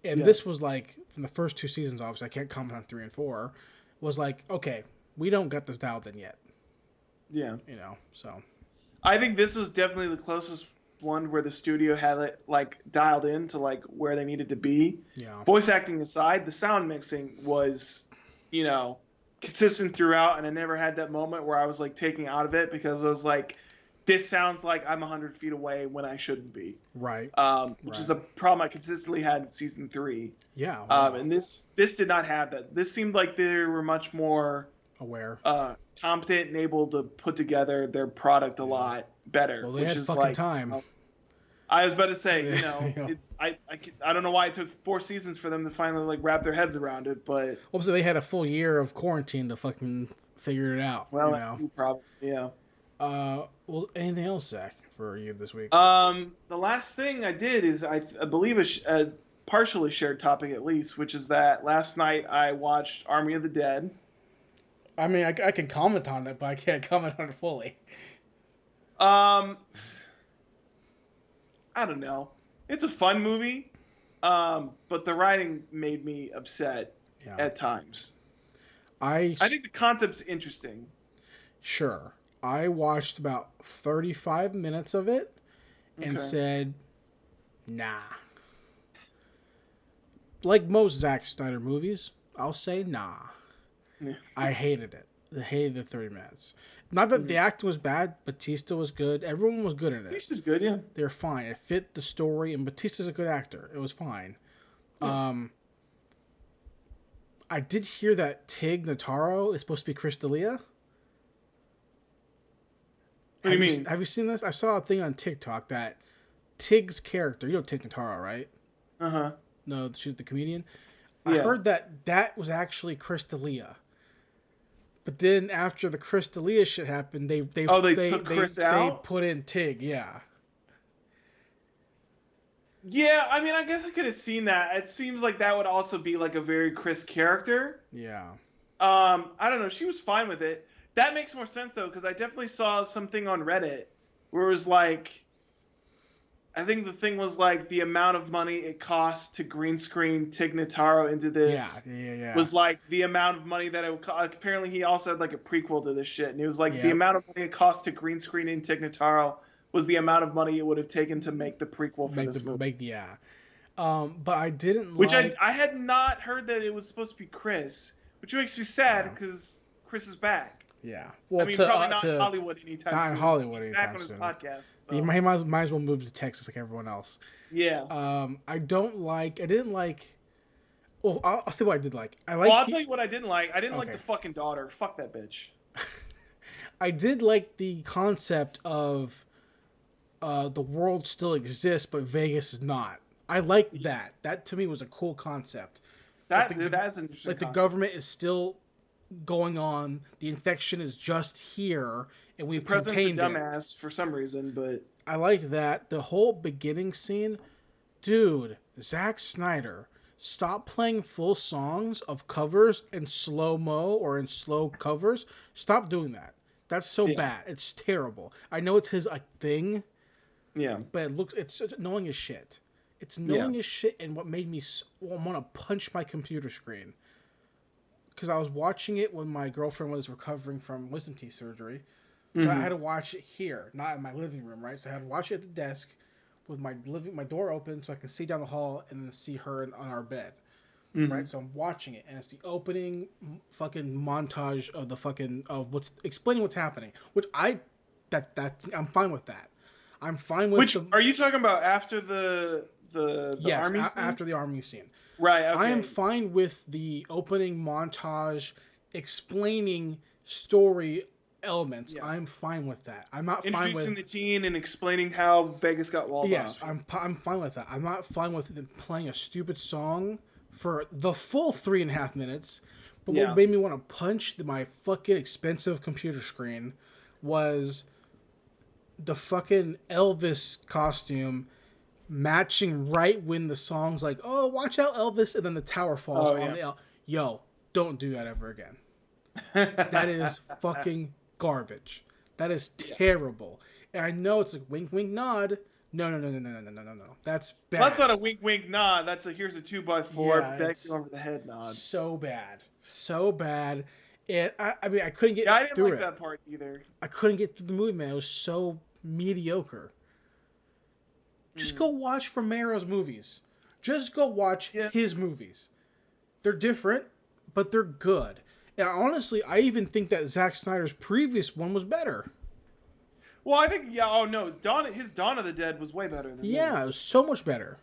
And this was like, from the first 2 seasons, obviously I can't comment on 3 and 4, was like, okay, we don't got this dialed in yet. Yeah. You know, so I think this was definitely the closest one where the studio had it like dialed in to like where they needed to be. yeah. Voice acting aside, the sound mixing was, you know, consistent throughout, and I never had that moment where I was like taking out of it because I was like, this sounds like I'm 100 feet away when I shouldn't be. Right. Which is the problem I consistently had in season 3. Yeah. Wow. And this did not have that. This seemed like they were much more aware. competent and able to put together their product a lot better. Well, they which had is fucking like, time. I was about to say, you know, Yeah. I don't know why it took 4 seasons for them to finally like wrap their heads around it, but Well, so they had a full year of quarantine to fucking figure it out. well, you that's know? the problem. Yeah. Well, anything else, Zach, for you this week? The last thing I did is I believe a partially shared topic at least, which is that last night I watched Army of the Dead. I mean, I can comment on it, but I can't comment on it fully. I don't know. It's a fun movie, but the writing made me upset at times. I think the concept's interesting. Sure. I watched about 35 minutes of it and Okay. said, nah. Like most Zack Snyder movies, I'll say nah. Yeah. I hated it. I hated the 30 minutes. Not that the acting was bad. Batista was good. Everyone was good in it. Batista's good, yeah. They're fine. It fit the story, and Batista's a good actor. It was fine. Yeah. I did hear that Tig Notaro is supposed to be Chris D'Elia. What do you mean? Have you seen this? I saw a thing on TikTok that Tig's character, you know Tig Notaro, right? Uh-huh. No, the comedian. I Yeah. heard that was actually Chris D'Elia. But then after the Chris D'Elia shit happened, they took Chris out? They put in Tig, yeah. Yeah, I mean, I guess I could have seen that. It seems like that would also be like a very Chris character. Yeah. I don't know. She was fine with it. That makes more sense though, because I definitely saw something on Reddit where it was like, I think the thing was like the amount of money it cost to green screen Tig Notaro into this Yeah. was like the amount of money that it would cost. Apparently, he also had like a prequel to this shit, and it was like the Yep. amount of money it cost to green screen in Tig Notaro was the amount of money it would have taken to make the prequel for this movie. Yeah. But I didn't Which like. I had not heard that it was supposed to be Chris, which makes me sad because Chris is back. Yeah. Well, I mean, probably not in Hollywood anytime not soon. in Hollywood He's anytime back on his soon. podcast. So. He might as well move to Texas like everyone else. Yeah. I didn't like. Well, I'll say what I did like. Well, I'll tell you what I didn't like. I didn't like Okay. the fucking daughter. Fuck that bitch. I did like the concept of the world still exists, but Vegas is not. I like that. That to me was a cool concept. That's Like an interesting like the concept. government is still going on. The infection is just here, and we've The president's a contained it. dumbass for some reason, but I liked that. The whole beginning scene, dude. Zack Snyder, stop playing full songs of covers in slow mo or in slow covers. Stop doing that. That's so bad. It's terrible. I know it's his thing, yeah. but it's annoying as shit. It's annoying as shit, and what made me want to punch my computer screen. Because I was watching it when my girlfriend was recovering from wisdom teeth surgery. So I had to watch it here, not in my living room, right? So I had to watch it at the desk with my door open so I can see down the hall and then see her on our bed. Right? So I'm watching it, and it's the opening fucking montage of of explaining what's happening. Which I'm fine with that. I'm fine with Which are you talking about after the army scene? After the army scene. Right, okay. I am fine with the opening montage explaining story elements. Yeah. I'm fine with that. I'm not fine Introducing with the teen and explaining how Vegas got walled yes. off. I'm fine with that. I'm not fine with them playing a stupid song for the full 3.5 minutes. But what made me want to punch my fucking expensive computer screen was the fucking Elvis costume matching right when the song's like, oh, watch out, Elvis, and then the tower falls on the Yo, don't do that ever again. That is fucking garbage. That is terrible. And I know it's like wink, wink, nod. No. That's bad. Well, that's not a wink, wink, nod. That's a here's a 2x4, Yeah, back it's you over the head nod. So bad. And I mean, I couldn't get Yeah, I didn't through like it. that part either. I couldn't get through the movie, man. It was so mediocre. Just go watch Romero's movies. Just go watch his movies. They're different, but they're good. And honestly, I even think that Zack Snyder's previous one was better. Well, I think his Dawn of the Dead was way better than this. Yeah, it was so much better.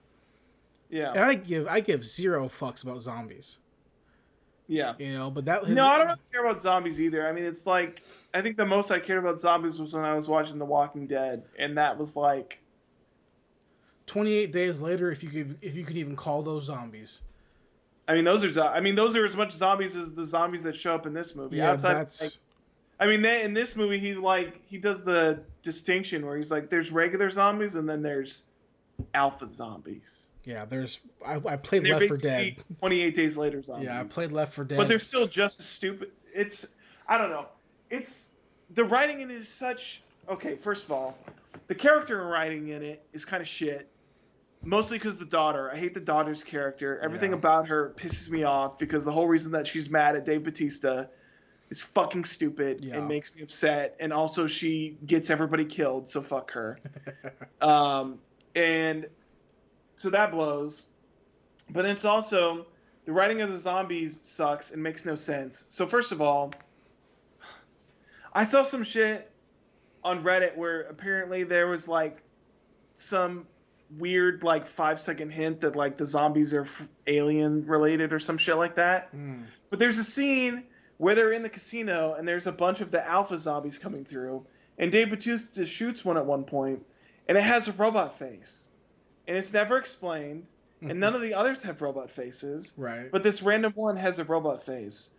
Yeah. And I give zero fucks about zombies. Yeah. You know, but that No, I don't really care about zombies either. I mean, it's like I think the most I cared about zombies was when I was watching The Walking Dead, and that was like 28 days later, if you could even call those zombies. I mean, those are as much zombies as the zombies that show up in this movie. Yeah, Outside, that's. like, I mean, in this movie, he does the distinction where he's like, there's regular zombies and then there's alpha zombies. Yeah, I played They're Left 4 basically Dead. 28 Days Later zombies. Yeah, I played Left 4 Dead. But they're still just as stupid. I don't know. The writing in it is such. Okay, first of all, the character writing in it is kind of shit. Mostly because the daughter. I hate the daughter's character. Everything about her pisses me off because the whole reason that she's mad at Dave Bautista is fucking stupid and makes me upset. And also she gets everybody killed, so fuck her. And so that blows. But it's also the writing of the zombies sucks and makes no sense. So first of all, I saw some shit on Reddit where apparently there was like some weird like 5-second hint that like the zombies are alien related or some shit like that. But there's a scene where they're in the casino and there's a bunch of the alpha zombies coming through, and Dave Bautista shoots one at one point, and it has a robot face, and it's never explained, and none of the others have robot faces. Right. But this random one has a robot face.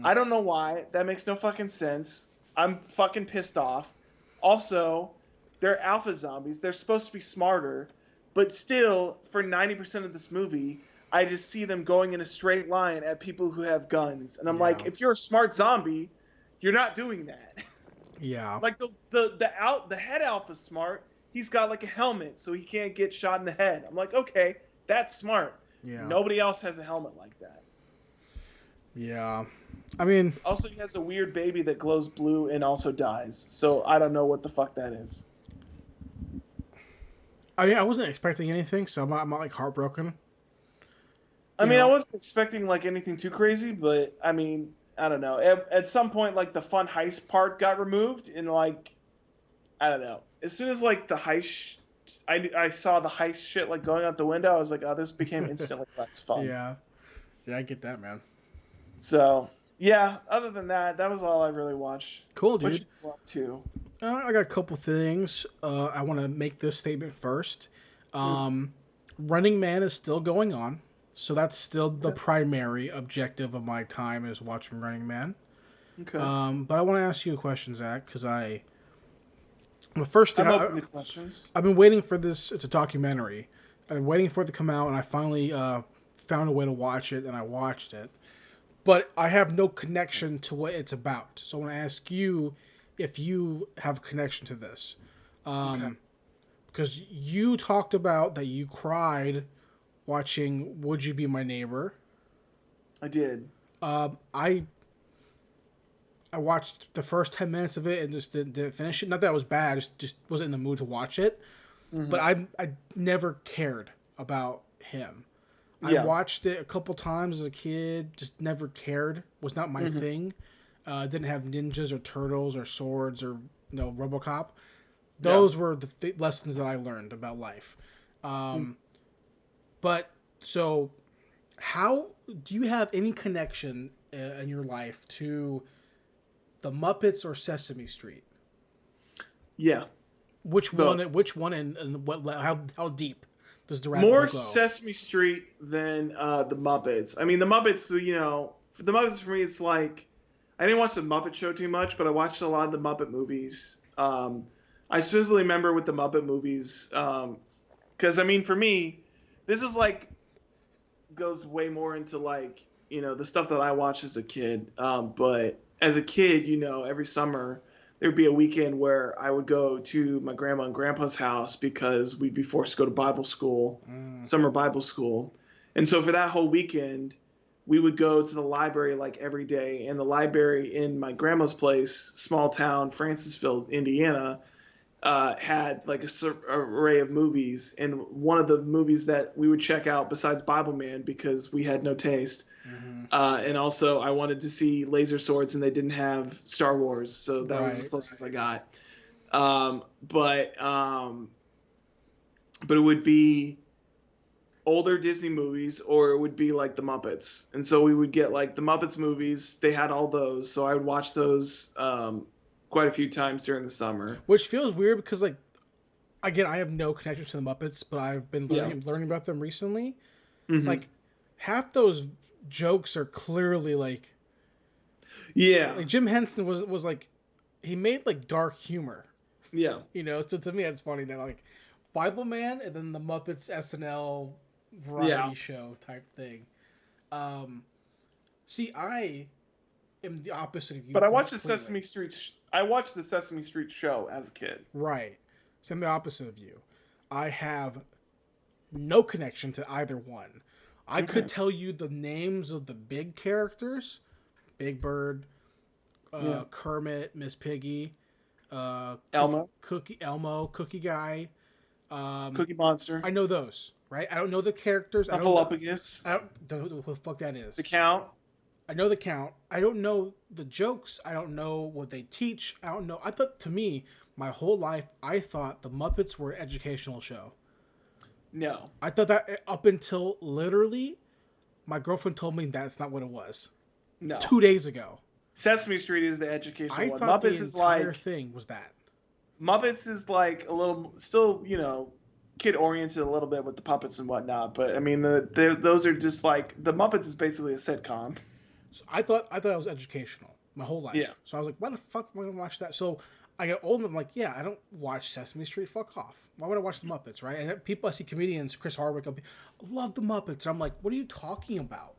I don't know why. That makes no fucking sense. I'm fucking pissed off. Also, they're alpha zombies. They're supposed to be smarter. But still, for 90% of this movie, I just see them going in a straight line at people who have guns. And I'm like, if you're a smart zombie, you're not doing that. Yeah. Like the head alpha's smart. he's got like a helmet so he can't get shot in the head. I'm like, okay, that's smart. Yeah. Nobody else has a helmet like that. Yeah. I mean, Also, he has a weird baby that glows blue and also dies. So I don't know what the fuck that is. I wasn't expecting anything, so I'm not like heartbroken. I You mean, I know? wasn't expecting like anything too crazy, but I mean, I don't know. At some point, like the fun heist part got removed, and like, I don't know. As soon as like the heist, I saw the heist shit like going out the window, I was like, oh, this became instantly less fun. Yeah. Yeah, I get that, man. So yeah. Other than that, that was all I really watched. Cool, What dude. you been up to? I got a couple things. I want to make this statement first. Running Man is still going on, so that's still the primary objective of my time is watching Running Man. Okay. But I want to ask you a question, Zach, because the first thing I'm open to questions. I've been waiting for this. It's a documentary. I've been waiting for it to come out, and I finally found a way to watch it, and I watched it. But I have no connection to what it's about. So I want to ask you if you have a connection to this. Okay. Because you talked about that you cried watching Would You Be My Neighbor. I did. I watched the first 10 minutes of it and just didn't finish it. Not that it was bad, I just wasn't in the mood to watch it. Mm-hmm. But I never cared about him. Yeah. I watched it a couple times as a kid, just never cared. Was not my thing. Didn't have ninjas or turtles or swords or RoboCop. Those were the lessons that I learned about life. But so, how do you have any connection in your life to the Muppets or Sesame Street? Yeah. Which Both. one? Which one? And what? How deep does the rabbit More hole go? Sesame Street than the Muppets. I mean, the Muppets, for the Muppets for me, it's like I didn't watch the Muppet Show too much, but I watched a lot of the Muppet movies. I specifically remember with the Muppet movies, because I mean, for me, this is like goes way more into like the stuff that I watched as a kid. But as a kid, every summer there'd be a weekend where I would go to my grandma and grandpa's house because we'd be forced to go to Bible school, summer Bible school. And so for that whole weekend, we would go to the library like every day. And the library in my grandma's place, small town, Francisville, Indiana, had like a array of movies. And one of the movies that we would check out besides Bible Man, because we had no taste, and also I wanted to see laser swords and they didn't have Star Wars, so that was as close as I got. But it would be older Disney movies, or it would be like the Muppets. And so we would get like the Muppets movies. They had all those, so I would watch those quite a few times during the summer. Which feels weird because, like, again, I have no connection to the Muppets, but I've been learning about them recently. Like, half those jokes are clearly like Jim Henson was like, he made like dark humor. Yeah. So to me it's funny that like Bible Man and then the Muppets SNL variety show type thing. See, I am the opposite of you. But I watched completely. I watched the Sesame Street show as a kid. Right. So I'm the opposite of you. I have no connection to either one. I could tell you the names of the big characters, Big Bird, Kermit, Miss Piggy, Elmo, Cookie Guy, Cookie Monster. I know those, right? I don't know the characters. Snuffleupagus. I don't know who the fuck that is. The Count. I know the Count. I don't know the jokes. I don't know what they teach. I don't know. I thought, to me, my whole life, I thought the Muppets were an educational show. No. I thought that up until literally my girlfriend told me that's not what it was. No. 2 days ago. Sesame Street is the educational I one. thought Muppets the is entire like thing was that. Muppets is like a little still, kid oriented a little bit with the puppets and whatnot. But I mean, those are just like the Muppets is basically a sitcom. So I thought it was educational my whole life. Yeah. So I was like, why the fuck am I gonna watch that? So I got old and I'm like, yeah, I don't watch Sesame Street. Fuck off. Why would I watch the Muppets, right? And people, I see comedians, Chris Hardwick, I love the Muppets. And I'm like, what are you talking about?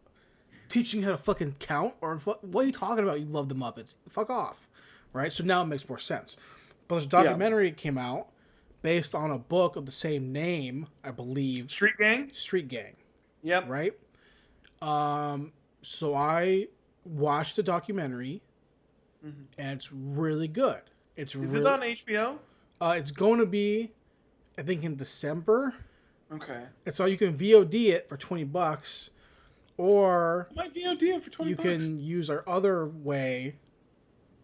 Teaching you how to fucking count? Or what are you talking about? You love the Muppets. Fuck off. Right? So now it makes more sense. But this documentary came out based on a book of the same name, I believe. Street Gang. Street Gang, Yep. right? So I watched the documentary, and it's really good. Is it on HBO? It's going to be, I think, in December. Okay. And so you can VOD it for $20, or I might VOD it for $20. you can use our other way.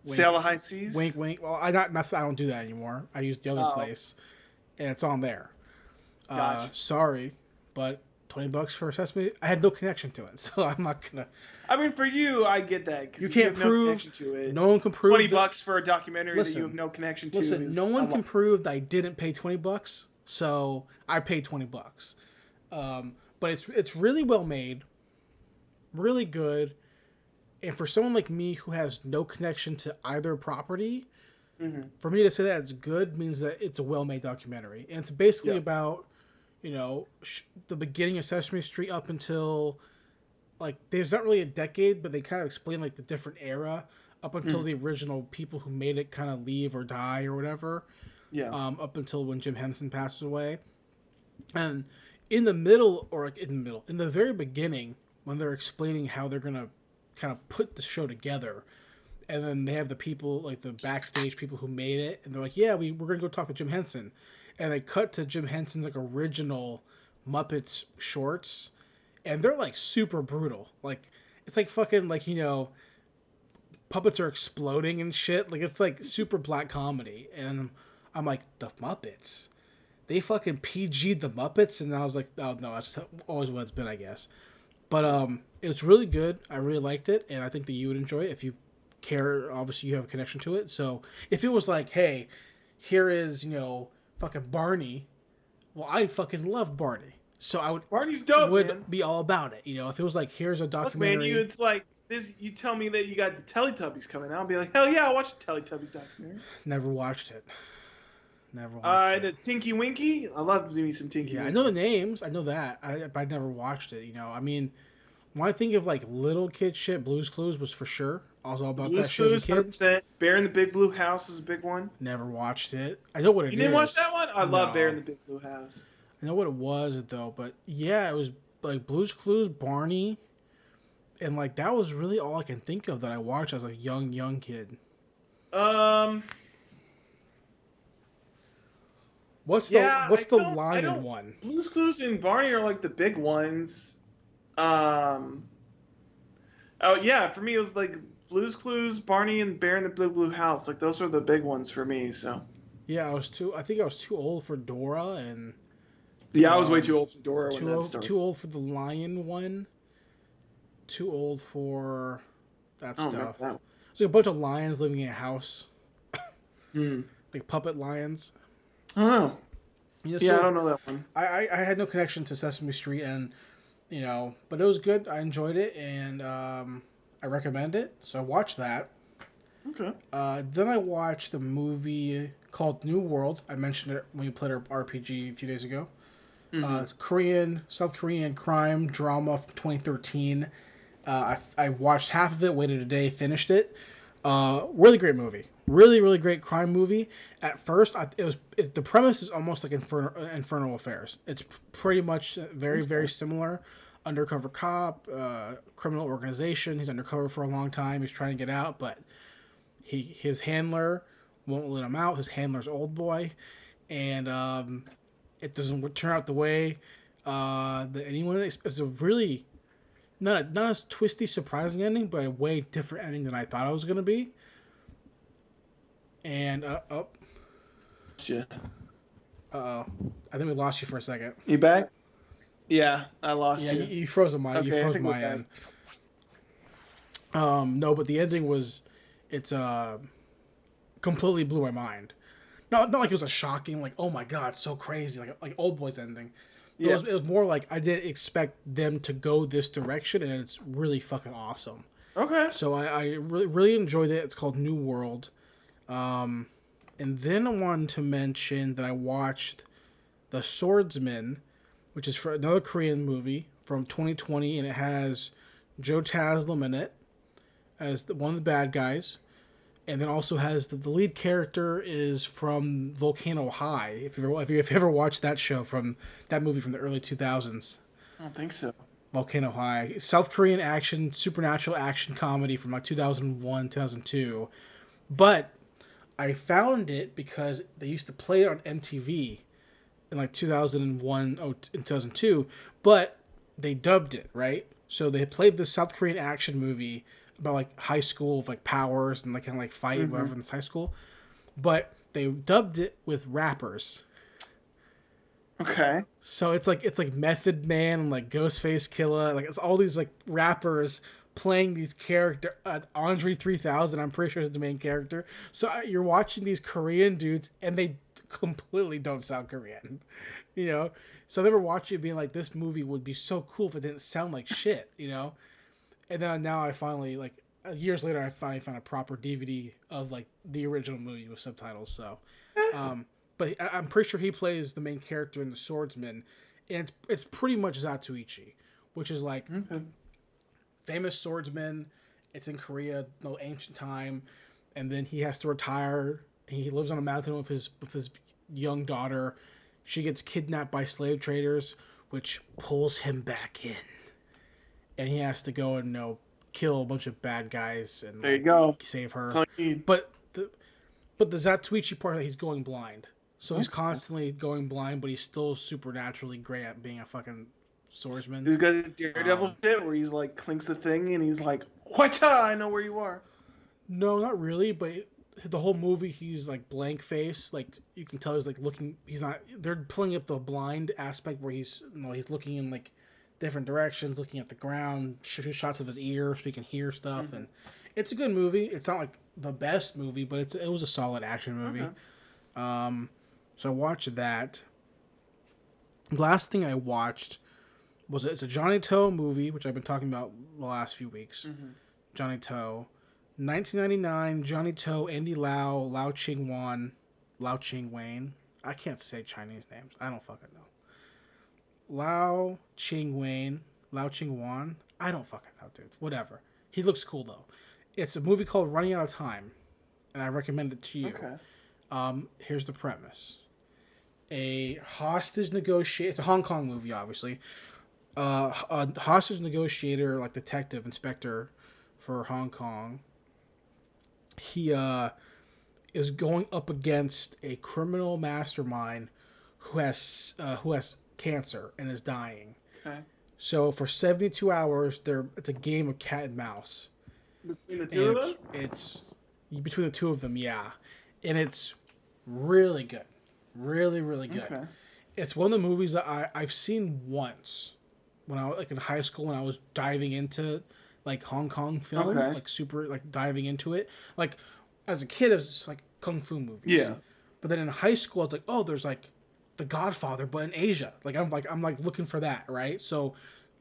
Sail the High Seas. Wink, wink. Well, I don't do that anymore. I use the other place, and it's on there. Gotcha. Sorry, but $20 for Sesame. I had no connection to it, so I'm not gonna. I mean, for you, I get that because You can't have prove. no connection to it. No one can prove. $20 for a documentary that you have no connection to. Listen, no one can prove that I didn't pay $20, so I paid $20. But it's really well made, really good, and for someone like me who has no connection to either property, for me to say that it's good means that it's a well-made documentary, and it's basically about, the beginning of Sesame Street up until, like, there's not really a decade, but they kind of explain like the different era up until the original people who made it kind of leave or die or whatever. Yeah. Up until when Jim Henson passes away. And in the middle, or like in the very beginning, when they're explaining how they're going to kind of put the show together, and then they have the people, like the backstage people who made it, and they're like, yeah, we're going to go talk to Jim Henson. And they cut to Jim Henson's like original Muppets shorts, and they're like super brutal. Like, it's like fucking like, puppets are exploding and shit. Like, it's like super black comedy. And I'm like, the Muppets? They fucking PG'd the Muppets? And I was like, oh no, that's always what it's been, I guess. But it was really good. I really liked it, and I think that you would enjoy it if you care. Obviously, you have a connection to it. So if it was like, hey, here is, fucking Barney, well, I fucking love Barney. So I would Barney's dope, man. be all about it. If it was like, here's a documentary. Look, man, it's like this. You tell me that you got the Teletubbies coming out, I'll be like, hell yeah, I'll watch the Teletubbies documentary. Never watched it. The Tinky Winky. I love me some Tinky. Yeah, Winky. I know the names. I know that. But I never watched it. I mean, when I think of like little kid shit, Blue's Clues was for sure. I was all about that shit as a kid. 100%. Bear in the Big Blue House is a big one. Never watched it. I know what it is. You didn't watch that one? I love Bear in the Big Blue House. I know what it was though, but yeah, it was like Blue's Clues, Barney, and like that was really all I can think of that I watched as a young kid. What's the lion one? Blue's Clues and Barney are like the big ones. Oh yeah, for me it was like Blue's Clues, Barney, and Bear in the Blue House. Like those are the big ones for me. So. Yeah, I think I was too old for Dora, and. Yeah, I was way too old for Dora when that started. Too old for the lion one. Too old for that stuff. That. It's like a bunch of lions living in a house. Like puppet lions. I don't know. So I don't know that one. I had no connection to Sesame Street, and but it was good. I enjoyed it, and I recommend it. So I watched that. Okay. Then I watched the movie called New World. I mentioned it when we played our RPG a few days ago. It's South Korean crime drama from 2013. I watched half of it, waited a day, finished it. Really great movie. Really great crime movie. At first, the premise is almost like Infernal Affairs. It's pretty much very similar. Undercover cop, criminal organization. He's undercover for a long time. He's trying to get out, but his handler won't let him out. His handler's old boy, and it doesn't turn out the way that anyone expects. It's a really not as twisty, surprising ending, but a way different ending than I thought it was going to be. And Yeah. I think we lost you for a second. You back? Yeah, I lost you. Yeah, you froze on my. Okay, you froze my end. No, but the ending was, it's completely blew my mind. Not like it was a shocking, like, oh my god, so crazy, like Old Boy's ending. Yeah. It was more like I didn't expect them to go this direction, and it's really fucking awesome. Okay. So I really enjoyed it. It's called New World. And then I wanted to mention that I watched The Swordsman, which is for another Korean movie from 2020, and it has Joe Taslim in it as one of the bad guys. and then also has the lead character is from Volcano High. If you ever watched that show from that movie from the early 2000s, I don't think so. Volcano High, South Korean action supernatural action comedy from like 2001 2002. But I found it because they used to play it on MTV in like 2001 and 2002, but they dubbed it, right? So they played this South Korean action movie about like high school of like powers and like kind of like fight whatever in this high school, but they dubbed it with rappers. Okay. So it's like Method Man and like Ghostface Killer, like it's all these like rappers playing these character. Andre 3000, I'm pretty sure is the main character. So you're watching these Korean dudes and they completely don't sound Korean, you know. So I remember watching it being like, this movie would be so cool if it didn't sound like shit, you know. And then now I finally like years later I finally found a proper DVD of like the original movie with subtitles. So, but I'm pretty sure he plays the main character in The Swordsman, and it's pretty much Zatoichi, which is like famous swordsman. It's in Korea, no ancient time, and then he has to retire. And he lives on a mountain with his young daughter. She gets kidnapped by slave traders, which pulls him back in, and he has to go and kill a bunch of bad guys and There you go. save her. That's all you need. But the Zatoichi part, he's going blind, so he's constantly going blind, but he's still supernaturally great at being a fucking swordsman. He's got a Daredevil shit where he's like clinks the thing and he's like, "Whatcha? I know where you are." No, not really, but the whole movie he's like blank face, like you can tell he's like looking. He's not. They're pulling up the blind aspect where he's he's looking in like different directions, looking at the ground, shots of his ear so he can hear stuff, and it's a good movie. It's not like the best movie, but it was a solid action movie. Okay. So I watched that. Last thing I watched it's a Johnnie To movie, which I've been talking about the last few weeks. Johnnie To. 1999, Johnnie To, Andy Lau, Lau Ching Wan, Lau Ching Wan. I can't say Chinese names. I don't fucking know. Lau Ching Wan, Lau Ching Wan. I don't fucking know, dude. Whatever. He looks cool, though. It's a movie called Running Out of Time, and I recommend it to you. Okay. Here's the premise. A hostage negotiator... It's a Hong Kong movie, obviously. A hostage negotiator, like detective, inspector for Hong Kong. He is going up against a criminal mastermind who has cancer and is dying. Okay. So for 72 hours, it's a game of cat and mouse. Between the two of them? It's between the two of them, yeah. And it's really good. Really, really good. Okay. It's one of the movies that I've seen once when I was like in high school when I was diving into like Hong Kong film, like super like diving into it. Like as a kid, it was just like kung fu movies. Yeah. But then in high school, it's like, oh, there's like The Godfather, but in Asia. I'm looking for that, right? So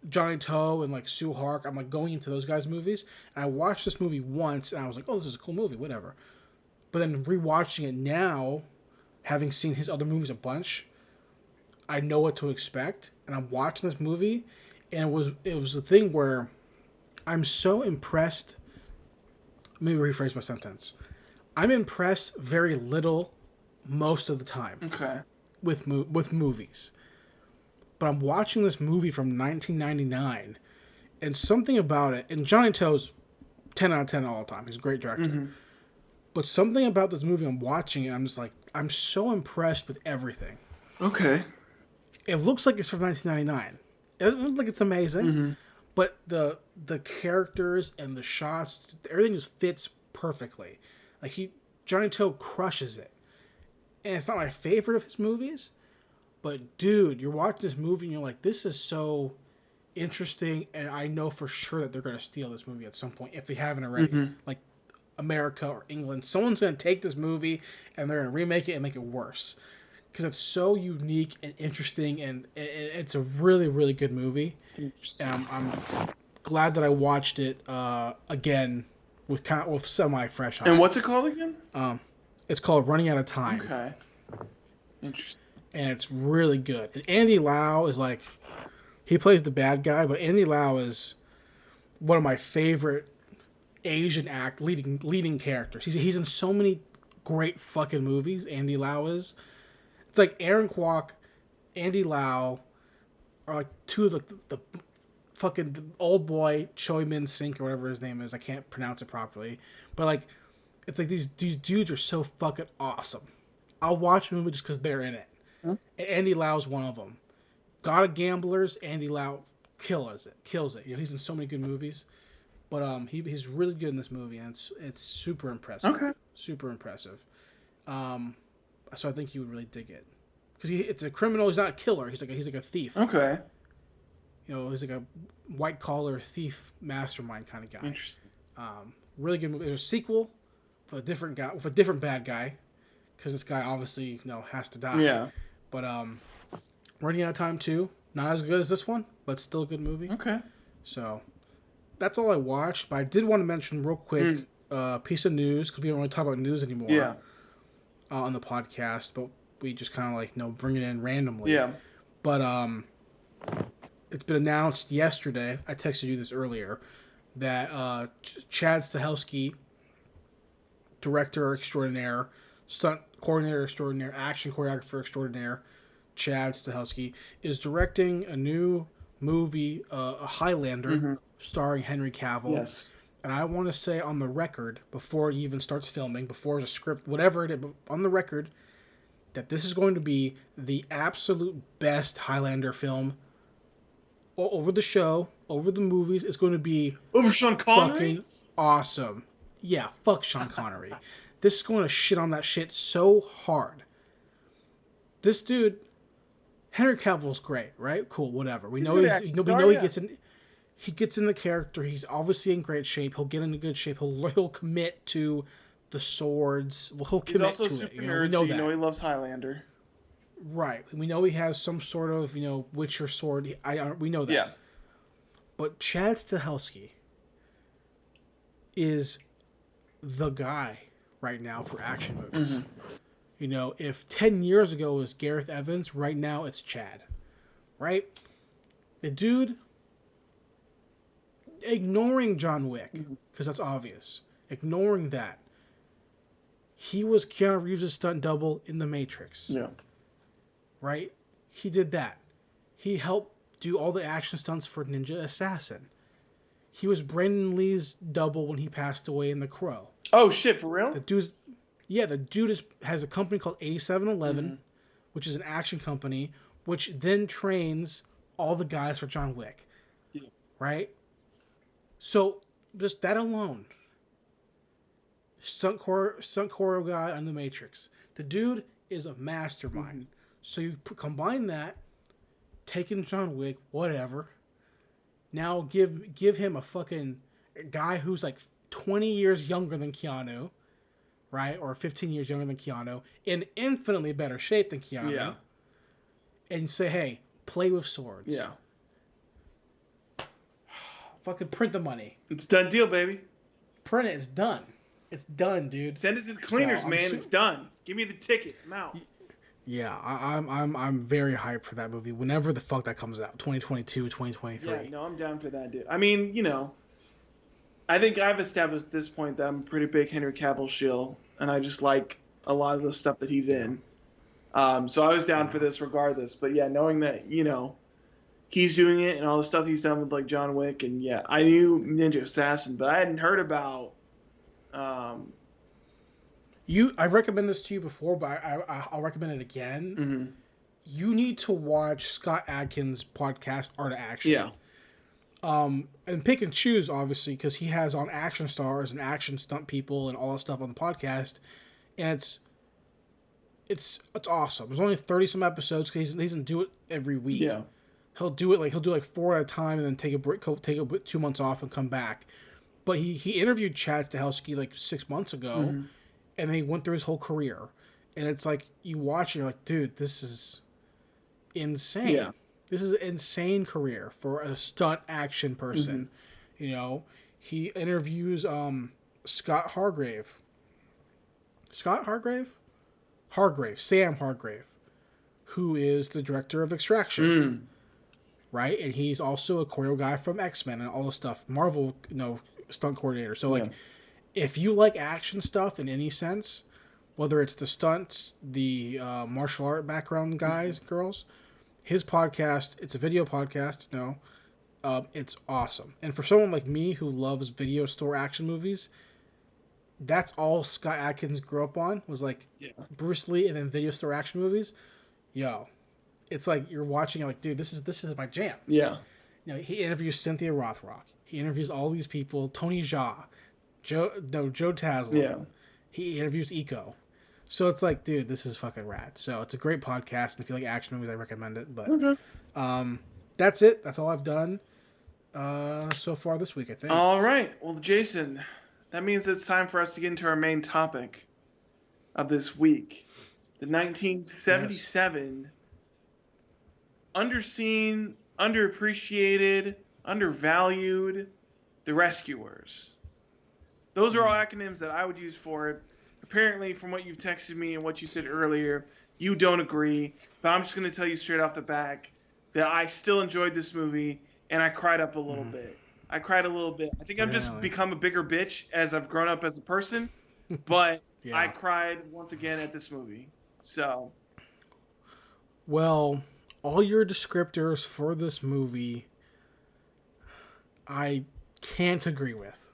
Johnnie To and like Sue Hark, I'm like going into those guys' movies. And I watched this movie once, and I was like, oh, this is a cool movie, whatever. But then rewatching it now, having seen his other movies a bunch, I know what to expect. And I'm watching this movie, and it was a thing where I'm so impressed. Let me rephrase my sentence. I'm impressed very little most of the time. Okay. With movies. But I'm watching this movie from 1999, and something about it, and Johnnie To's 10 out of 10 all the time. He's a great director. But something about this movie, I'm watching it, I'm just like, I'm so impressed with everything. Okay. It looks like it's from 1999. It doesn't look like it's amazing, but the characters and the shots, everything just fits perfectly. Like Johnnie To crushes it. And it's not my favorite of his movies, but dude, you're watching this movie and you're like, this is so interesting, and I know for sure that they're going to steal this movie at some point if they haven't already. Like America or England, someone's going to take this movie and they're going to remake it and make it worse. Because it's so unique and interesting, and it's a really, really good movie. And I'm glad that I watched it again with semi-fresh eyes. And what's it called again? It's called Running Out of Time. Okay. Interesting. And it's really good. And Andy Lau is like, he plays the bad guy, but Andy Lau is one of my favorite Asian leading characters. He's in so many great fucking movies. Andy Lau is. It's like Aaron Kwok, Andy Lau are like two of the fucking old boy Choi Min Sink or whatever his name is. I can't pronounce it properly, but like it's like these dudes are so fucking awesome. I'll watch a movie just because they're in it. And Andy Lau's one of them. God of Gamblers, Andy Lau kills it. You know, he's in so many good movies, but he's really good in this movie, and it's super impressive. Okay. Super impressive. So I think you would really dig it because it's a criminal. He's not a killer. He's like a thief. Okay. You know, he's like a white collar thief mastermind kind of guy. Interesting. Really good movie. There's a sequel for a different guy with a different bad guy, because this guy obviously has to die. Yeah. But Running Out of Time 2, not as good as this one, but still a good movie. Okay. So that's all I watched. But I did want to mention real quick piece of news, because we don't really talk about news anymore. Yeah. On the podcast, but we just kind of like bring it in randomly. Yeah. But it's been announced yesterday. I texted you this earlier that Chad Stahelski, director extraordinaire, stunt coordinator extraordinaire, action choreographer extraordinaire, Chad Stahelski, is directing a new movie, a Highlander, starring Henry Cavill. Yes. And I want to say on the record, before he even starts filming, before there's a script, whatever it is, on the record, that this is going to be the absolute best Highlander film over the show, over the movies. It's going to be Over Sean Connery? fucking awesome. Yeah, fuck Sean Connery. This is going to shit on that shit so hard. This dude, Henry Cavill's great, right? Cool, whatever. We know he gets in the character. He's obviously in great shape. He'll get into good shape. He'll commit to the swords. Well, he'll commit He's also to super it. nerd, We know so that. he loves Highlander. Right. We know he has some sort of, Witcher sword. We know that. Yeah. But Chad Stahelski is the guy right now for action movies. If 10 years ago it was Gareth Evans, right now it's Chad. Right? The dude, ignoring John Wick, because that's obvious, ignoring that, he was Keanu Reeves' stunt double in The Matrix. Yeah. Right? He did that. He helped do all the action stunts for Ninja Assassin. He was Brandon Lee's double when he passed away in The Crow. Oh shit, for real? The dude has a company called 8711, which is an action company, which then trains all the guys for John Wick. Yeah. Right? So, just that alone. Stunt choreo guy on The Matrix. The dude is a mastermind. So you combine that, taking John Wick, whatever. Now give him a fucking guy who's like 20 years younger than Keanu, right? Or 15 years younger than Keanu, in infinitely better shape than Keanu. Yeah. And say, hey, play with swords. Yeah. Fucking print the money. It's a done deal, baby. Print it. It's done. It's done, dude. Send it to the cleaners, So, man. It's done. Give me the ticket. I'm out. Yeah, I'm very hyped for that movie. Whenever the fuck that comes out, 2022, 2023. Yeah, no, I'm down for that, dude. I mean, I think I've established at this point that I'm a pretty big Henry Cavill shill, and I just like a lot of the stuff that he's in. So I was down for this regardless. But yeah, knowing that, he's doing it and all the stuff he's done with like John Wick, and yeah, I knew Ninja Assassin, but I hadn't heard about. I recommend this to you before, but I'll recommend it again. You need to watch Scott Adkins' podcast, Art of Action. Yeah. And pick and choose, obviously, because he has on action stars and action stunt people and all that stuff on the podcast, and it's awesome. There's only 30 some episodes because he doesn't do it every week. Yeah. He'll do 4 at a time and then take a break, take 2 months off and come back. But he interviewed Chad Stahelski like 6 months ago, and he went through his whole career, and it's like you watch and you're like, dude, this is insane. Yeah. This is an insane career for a stunt action person. He interviews Sam Hargrave, who is the director of Extraction. Right? And he's also a choreo guy from X-Men and all the stuff. Marvel, stunt coordinator. So like, Yeah. if you like action stuff in any sense, whether it's the stunts, the martial art background guys, girls, his podcast, it's a video podcast, it's awesome. And for someone like me who loves video store action movies, that's all Scott Adkins grew up on, was like Yeah. Bruce Lee and then video store action movies. Yo, it's like you're watching it like, dude, this is my jam. Yeah. He interviews Cynthia Rothrock. He interviews all these people, Tony Jaa, Joe Taslim. Yeah. He interviews Iko. So it's like, dude, this is fucking rad. So it's a great podcast, and if you like action movies, I recommend it. But that's it. That's all I've done so far this week, I think. All right. Well, Jason, that means it's time for us to get into our main topic of this week. The 1977 underseen, underappreciated, undervalued The Rescuers. Those are all acronyms that I would use for it. Apparently, from what you've texted me and what you said earlier, you don't agree. But I'm just going to tell you straight off the back that I still enjoyed this movie, and I cried up a little bit. I cried a little bit. I think I've just become a bigger bitch as I've grown up as a person, but Yeah. I cried once again at this movie. So, Well, all your descriptors for this movie, I can't agree with.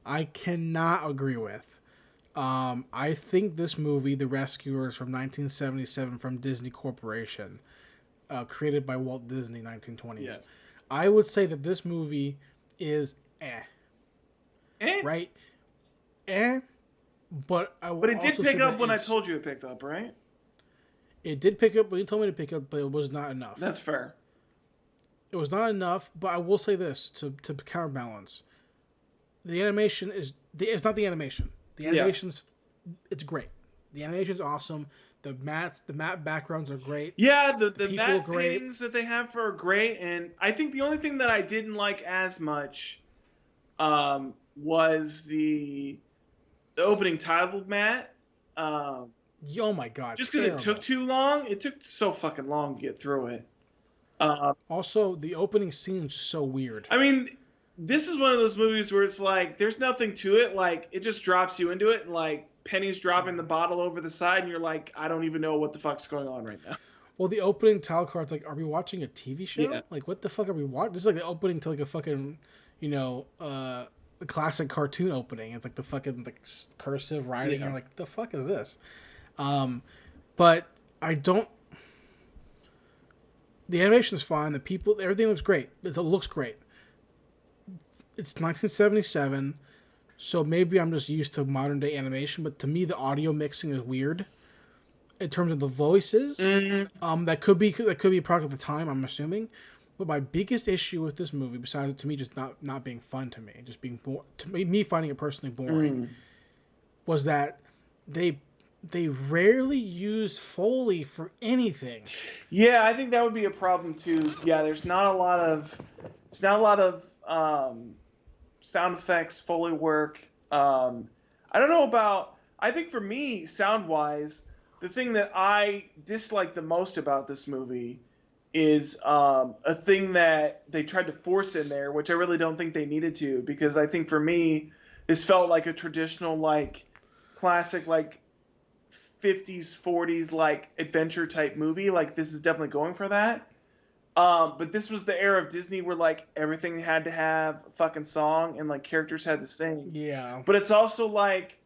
I cannot agree with. I think this movie, The Rescuers from 1977 from Disney Corporation, created by Walt Disney, 1920s. yes. I would say that this movie is right? But I will But it did also say pick up that when I told you it picked up, right? it did pick up when you told me to pick up, but it was not enough. That's fair. It was not enough, but I will say this to counterbalance. The animation it's not the animation. The animation's it's great. The animation's awesome. The map backgrounds are great. Yeah, the people matte are great. paintings that they have are great, and I think the only thing that I didn't like as much was the opening title matte. Oh my god! Just because it terrible. took too long. It took so fucking long to get through it. Also, the opening scene is so weird. I mean, this is one of those movies where it's like there's nothing to it. Like it just drops you into it, and like Penny's dropping the bottle over the side, and you're like, I don't even know what the fuck's going on right now. Well, the opening title card's like, are we watching a TV show? Yeah. Like, what the fuck are we watching? This is like the opening to like a fucking, a classic cartoon opening. It's like the fucking like cursive writing. Yeah. You're like, the fuck is this? But I don't. The animation's fine. The people, everything looks great. It looks great. It's 1977, so maybe I'm just used to modern day animation. But to me, the audio mixing is weird. In terms of the voices, that could be a product of the time, I'm assuming. But my biggest issue with this movie, besides to me just not being fun to me, just being me finding it personally boring, was that they rarely use Foley for anything. Yeah, I think that would be a problem too. Yeah, there's not a lot of sound effects, Foley work. I don't know about. I think for me, sound wise, the thing that I dislike the most about this movie is a thing that they tried to force in there, which I really don't think they needed to, because I think for me, this felt like a traditional, like, classic, like, 50s, 40s, like, adventure type movie. Like, this is definitely going for that. But this was the era of Disney where, like, everything had to have a fucking song and, like, characters had to sing. Yeah. But it's also, like,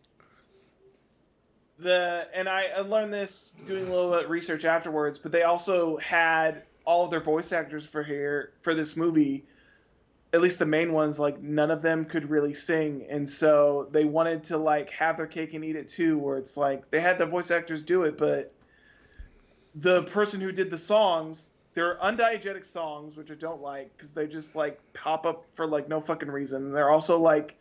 and I learned this doing a little bit of research afterwards, but they also had all of their voice actors for this movie, at least the main ones, like none of them could really sing, and so they wanted to like have their cake and eat it too, where it's like they had the voice actors do it, but the person who did the songs, they're undiegetic songs, which I don't like because they just like pop up for like no fucking reason. They're also like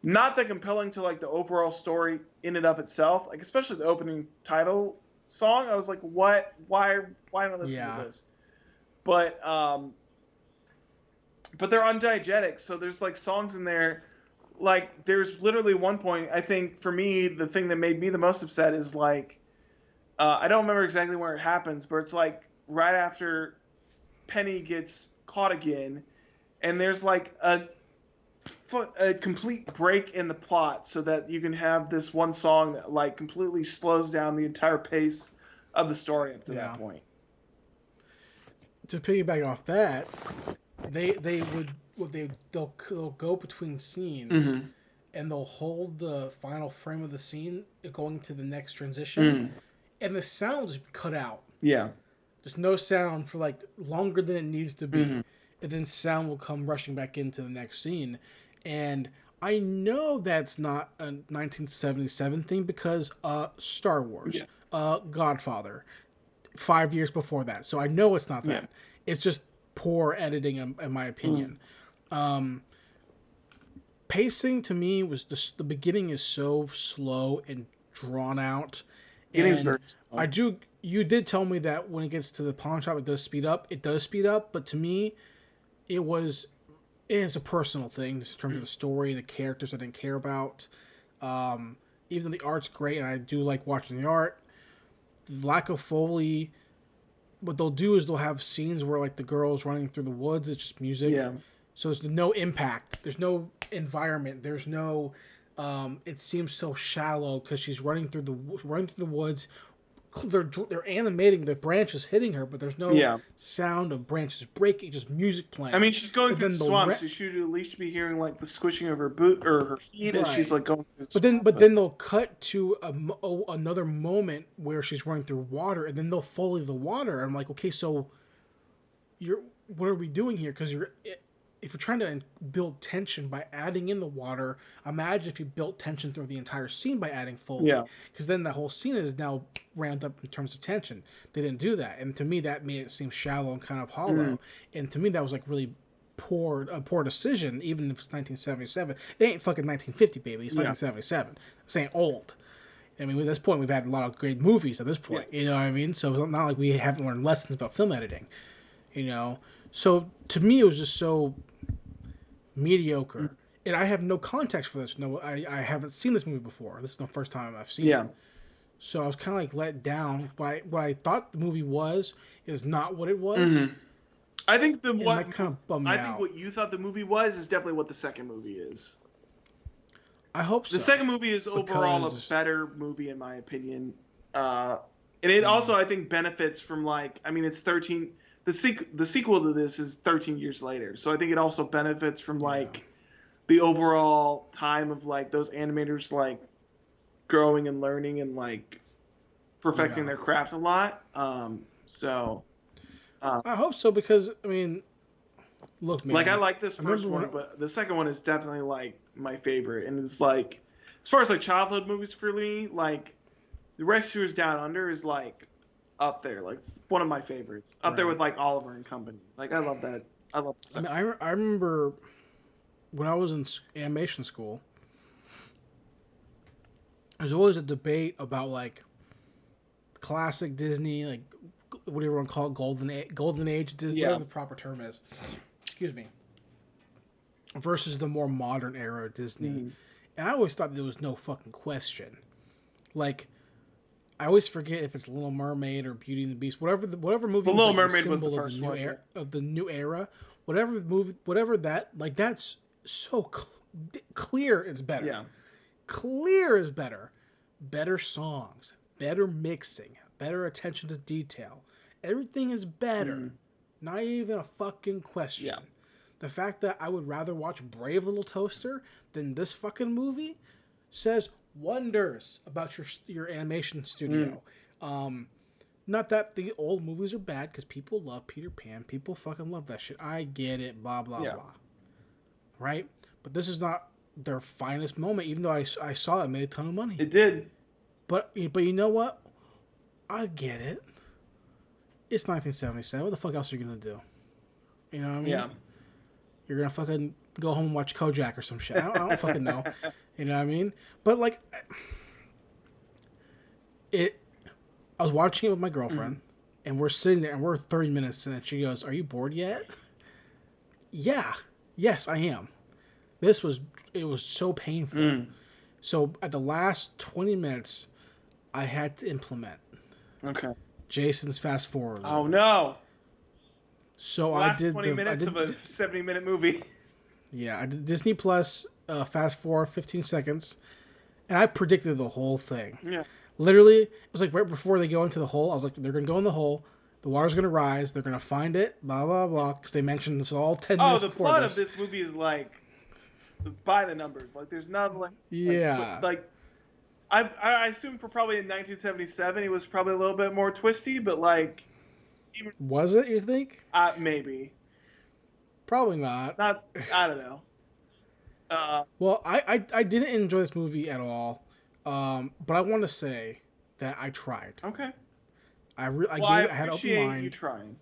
not that compelling to like the overall story in and of itself, like especially the opening title song. I was like, what? Why not listen to this? But they're undiegetic, so there's like songs in there. Like there's literally one point, I think for me, the thing that made me the most upset is like, I don't remember exactly where it happens, but it's like right after Penny gets caught again, and there's like a a complete break in the plot so that you can have this one song that like completely slows down the entire pace of the story up to that point. To piggyback off that, they'll go between scenes and they'll hold the final frame of the scene going to the next transition, and the sound is cut out. Yeah. There's no sound for like longer than it needs to be, and then sound will come rushing back into the next scene. And I know that's not a 1977 thing because Star Wars, Godfather, 5 years before that. So I know it's not that. Yeah. It's just poor editing, in my opinion. Pacing to me was just the beginning is so slow and drawn out. And you did tell me that when it gets to the pawn shop, it does speed up. It does speed up, but to me, it's a personal thing in terms of the story, the characters I didn't care about. Even though the art's great and I do like watching the art, the lack of Foley. What they'll do is they'll have scenes where like the girl's running through the woods. It's just music. Yeah. So there's no impact. There's no environment. There's no. It seems so shallow because she's running through the woods. They're animating the branches hitting her, but there's no sound of branches breaking. Just music playing. I mean, she's going through the swamp, so she should at least be hearing like the squishing of her boot or her feet as she's like going through the swamp. But then they'll cut to another moment where she's running through water, and then they'll Foley the water. I'm like, okay, so what are we doing here? Because if you're trying to build tension by adding in the water, imagine if you built tension through the entire scene by adding Foley. Yeah. Because then the whole scene is now ramped up in terms of tension. They didn't do that. And to me, that made it seem shallow and kind of hollow. And to me, that was like really a poor decision, even if it's 1977. It ain't fucking 1950, baby. It's 1977. This ain't old. I mean, at this point, we've had a lot of great movies at this point. Yeah. You know what I mean? So it's not like we haven't learned lessons about film editing. You know? So to me, it was just so mediocre. And I have no context for this. No, I haven't seen this movie before. This is the first time I've seen it. So I was kind of like let down by what I thought the movie is not what it was. I think what kind of bummed me out. I think what you thought the movie was definitely what the second movie is. I hope so. The second movie is overall a better movie in my opinion. And it also I think benefits from like it's 13. The sequel to this is 13 years later, so I think it also benefits from like the overall time of like those animators like growing and learning and like perfecting their craft a lot. I hope so because I mean, look, man. Like I like this first one, but the second one is definitely like my favorite, and it's like as far as like childhood movies for me, like The Rescuers Down Under is like up there, like it's one of my favorites. Up there with like Oliver and Company. Like I love that. I love. I mean, I remember when I was in animation school, there's always a debate about like classic Disney, like whatever you want to call it, golden age Disney, whatever the proper term is. Excuse me. Versus the more modern era of Disney, and I always thought there was no fucking question. Like. I always forget if it's Little Mermaid or Beauty and the Beast, whatever movie. The Little Mermaid was the first one of the new era. Whatever that like that's so clear. It's better. Yeah, clear is better. Better songs, better mixing, better attention to detail. Everything is better. Not even a fucking question. Yeah. The fact that I would rather watch Brave Little Toaster than this fucking movie says wonders about your animation studio. Not that the old movies are bad, because people love Peter Pan. People fucking love that shit. I get it, blah, blah, blah. Right? But this is not their finest moment, even though I saw it made a ton of money. It did. But you know what? I get it. It's 1977. What the fuck else are you going to do? You know what I mean? Yeah. You're going to fucking go home and watch Kojak or some shit. I don't fucking know. You know what I mean? But like, I was watching it with my girlfriend, and we're sitting there, and we're 30 minutes in, and she goes, "Are you bored yet?" Yeah. Yes, I am. It was so painful. So at the last 20 minutes, I had to implement. Okay. Jason's fast forward. Oh no. So last 20 minutes of a 70-minute movie. Yeah, I did Disney Plus. Fast forward 15 seconds, and I predicted the whole thing. Yeah. Literally, it was like right before they go into the hole. I was like, they're gonna go in the hole. The water's gonna rise. They're gonna find it. Blah blah blah. Because they mentioned this all 10 minutes The before plot this. of this movie is like by the numbers. Like there's not Yeah. I assume for probably in 1977 it was probably a little bit more twisty, but like even Was it? You think? maybe Probably not. not. I don't know. Well, I didn't enjoy this movie at all. But I want to say that I tried. Okay. I had an open appreciate mind. you trying.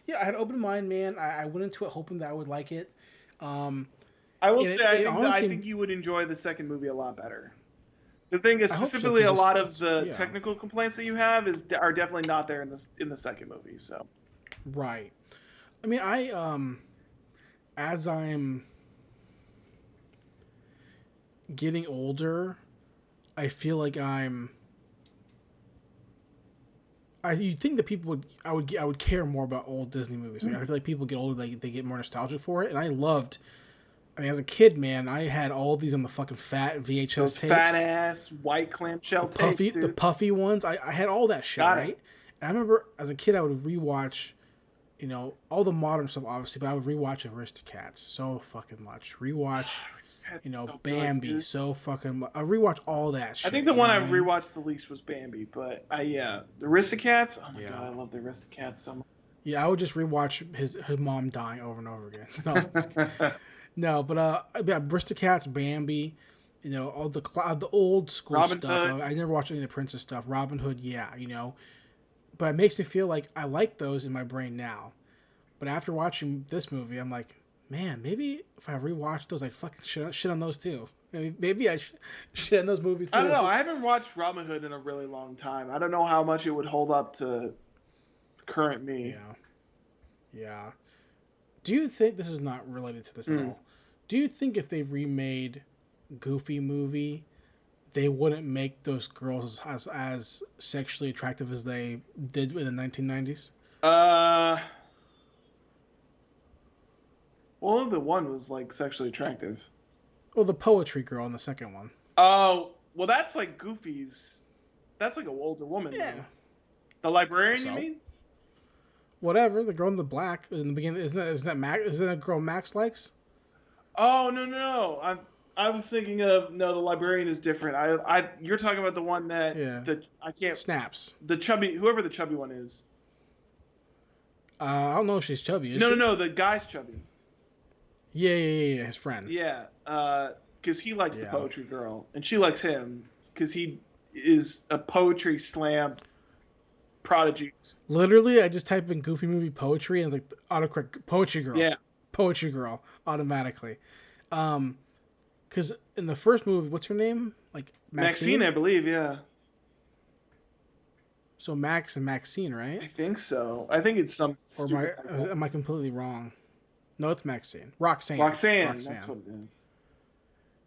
Yeah, I had an open mind, man. I went into it hoping that I would like it. I will say I honestly, think you would enjoy the second movie a lot better. The thing is, I hope so, specifically, 'cause a lot of it's the yeah. technical complaints that you have are definitely not there in the second movie. So Right. I mean, as I'm getting older, I feel like you'd think that people I would care more about old Disney movies. Like, I feel like people get older, they get more nostalgic for it, and I mean, as a kid, man, I had all these on the fucking fat VHS those tapes. fat ass white clamshell tapes, dude. The puffy ones. I had all that shit, Got it. right? And I remember as a kid, I would rewatch, all the modern stuff, obviously, but I would rewatch Aristocats so fucking much. Rewatch, So Bambi good, so fucking much. I rewatch all that shit. I think the one I mean? rewatched the least was Bambi, but the Aristocats. Oh my Yeah. god, I love the Aristocats so much. Yeah, I would just rewatch his mom dying over and over again. No, but yeah, Aristocats, Bambi, all the old school Robin stuff. Hood. I never watched any of the Princess stuff. Robin Hood, yeah, but it makes me feel like I like those in my brain now. But after watching this movie, I'm like, man, maybe if I rewatched those, I'd fucking shit on those too. Maybe I shit on those movies too. I don't know. I haven't watched Robin Hood in a really long time. I don't know how much it would hold up to current me. Yeah. Do you think this is not related to this at all? Do you think if they remade Goofy movie, they wouldn't make those girls as sexually attractive as they did in the 1990s? Well, the one was like sexually attractive. Well, the poetry girl in the second one. Oh, well, that's like Goofy's. That's like an older woman. Yeah. Though. The librarian, So? you mean? Whatever. The girl in the black in the beginning isn't that a girl Max likes? Oh no! I was thinking of the librarian is different. You're talking about the one that I can't Snaps. the chubby whoever the chubby one is. I don't know if she's chubby. Is No, she? the guy's chubby. Yeah, his friend. Yeah, because he likes the Yeah. poetry girl, and she likes him because he is a poetry slam prodigy. Literally, I just type in Goofy movie poetry and it's like autocorrect poetry girl. Yeah. Poetry girl automatically. Because in the first movie, what's her name? Like Maxine, I believe. Yeah, So Max and Maxine, right? I think so. I think it's some. Or am I completely wrong? No, it's Maxine. Roxanne. Roxanne. That's what it is.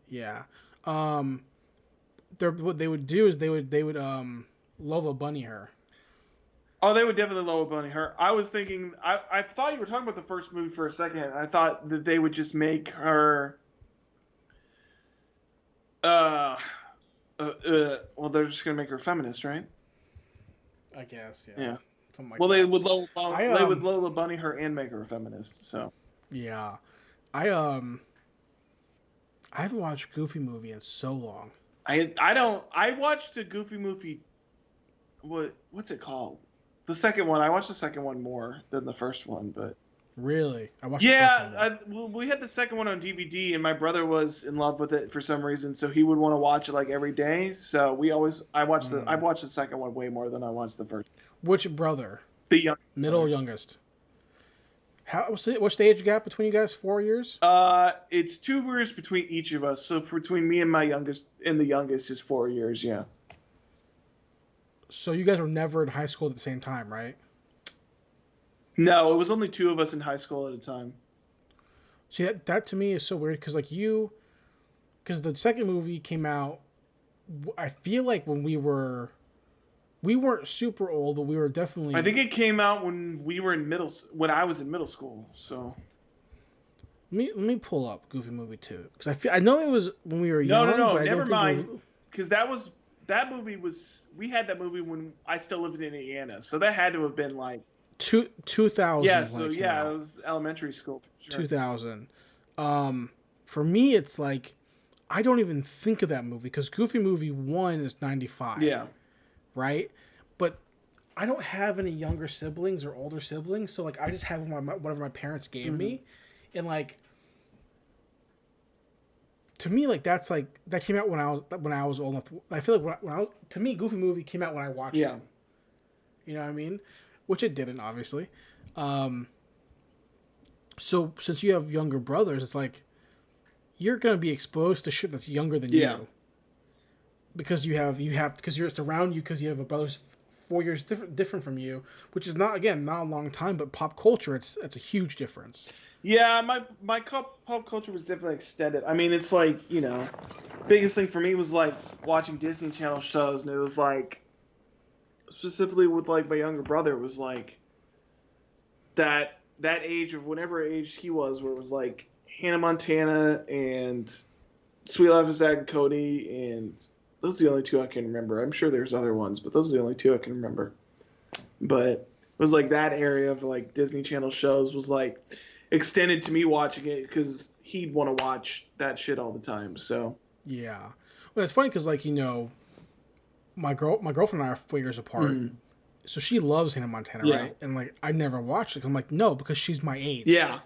Yeah. What they would do is they would Lola Bunny her. Oh, they would definitely Lola Bunny her. I was thinking. I thought you were talking about the first movie for a second. I thought that they would just make her. Well, they're just gonna make her a feminist, right? I guess. Yeah. Something like Well, that. they would Lola Bunny her and make her a feminist. So. Yeah. I haven't watched Goofy movie in so long. I watched a Goofy movie. What's it called? The second one. I watched the second one more than the first one, but. Really? I watched the first one. We had the second one on DVD, and my brother was in love with it for some reason, so he would want to watch it like every day. So I've watched the second one way more than I watched the first. Which brother? The young Middle or youngest? What's the age gap between you guys? 4 years? It's 2 years between each of us. So between me and my youngest, and the youngest is 4 years. Yeah. So you guys were never in high school at the same time, right? No, it was only 2 of us in high school at a time. See, that to me is so weird because because the second movie came out, I feel like when we weren't super old, but we were definitely. I think it came out when I was in middle school. So. Let me pull up Goofy Movie 2 because I know it was when we were young, No, but I never don't think mind. it was Because that movie was we had that movie when I still lived in Indiana, so that had to have been like 2000 when it came it out. was elementary school for sure. 2000. For me, it's like I don't even think of that movie because Goofy Movie 1 is 95. Yeah, Right? But I don't have any younger siblings or older siblings, so like I just have whatever my parents gave me, and like to me, like that's like that came out when I was old enough. I feel like when I was, to me, Goofy Movie came out when I watched it. You know what I mean? Which it didn't, obviously. Um, so since you have younger brothers, it's like you're gonna be exposed to shit that's younger than you because you have because it's around you because you have a brother's 4 years different from you, which is not a long time, but pop culture it's a huge difference. Yeah, my pop culture was definitely extended. I mean, it's like biggest thing for me was like watching Disney Channel shows, and it was like specifically with like my younger brother, it was like that age of whatever age he was, where it was like Hannah Montana and Sweet Life of Zack and Cody, and those are the only two I can remember. I'm sure there's other ones, but those are the only two I can remember. But it was like that area of like Disney Channel shows was like extended to me watching it because he'd want to watch that shit all the time. So Yeah, well, it's funny because like my girlfriend and I are 4 years apart, so she loves Hannah Montana, right? And like I never watched it. I'm like, no, because she's my age. Yeah.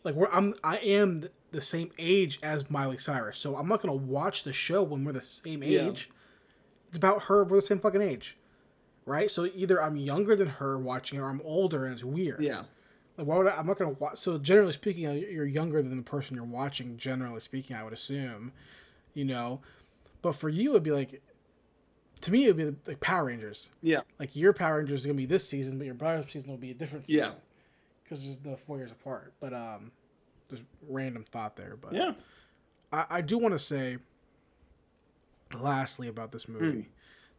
Like I am the same age as Miley Cyrus, so I'm not gonna watch the show when we're the same age. It's about her. We're the same fucking age, right? So either I'm younger than her watching it, or I'm older and it's weird. Yeah. Like why would I'm not gonna watch? So generally speaking, you're younger than the person you're watching. Generally speaking, I would assume, But for you, it'd be like, to me, it'd be like Power Rangers. Yeah. Like your Power Rangers is gonna be this season, but your brother's season will be a different season. Yeah. Because there's the 4 years apart. But just random thought there. But Yeah. I do want to say, lastly about this movie,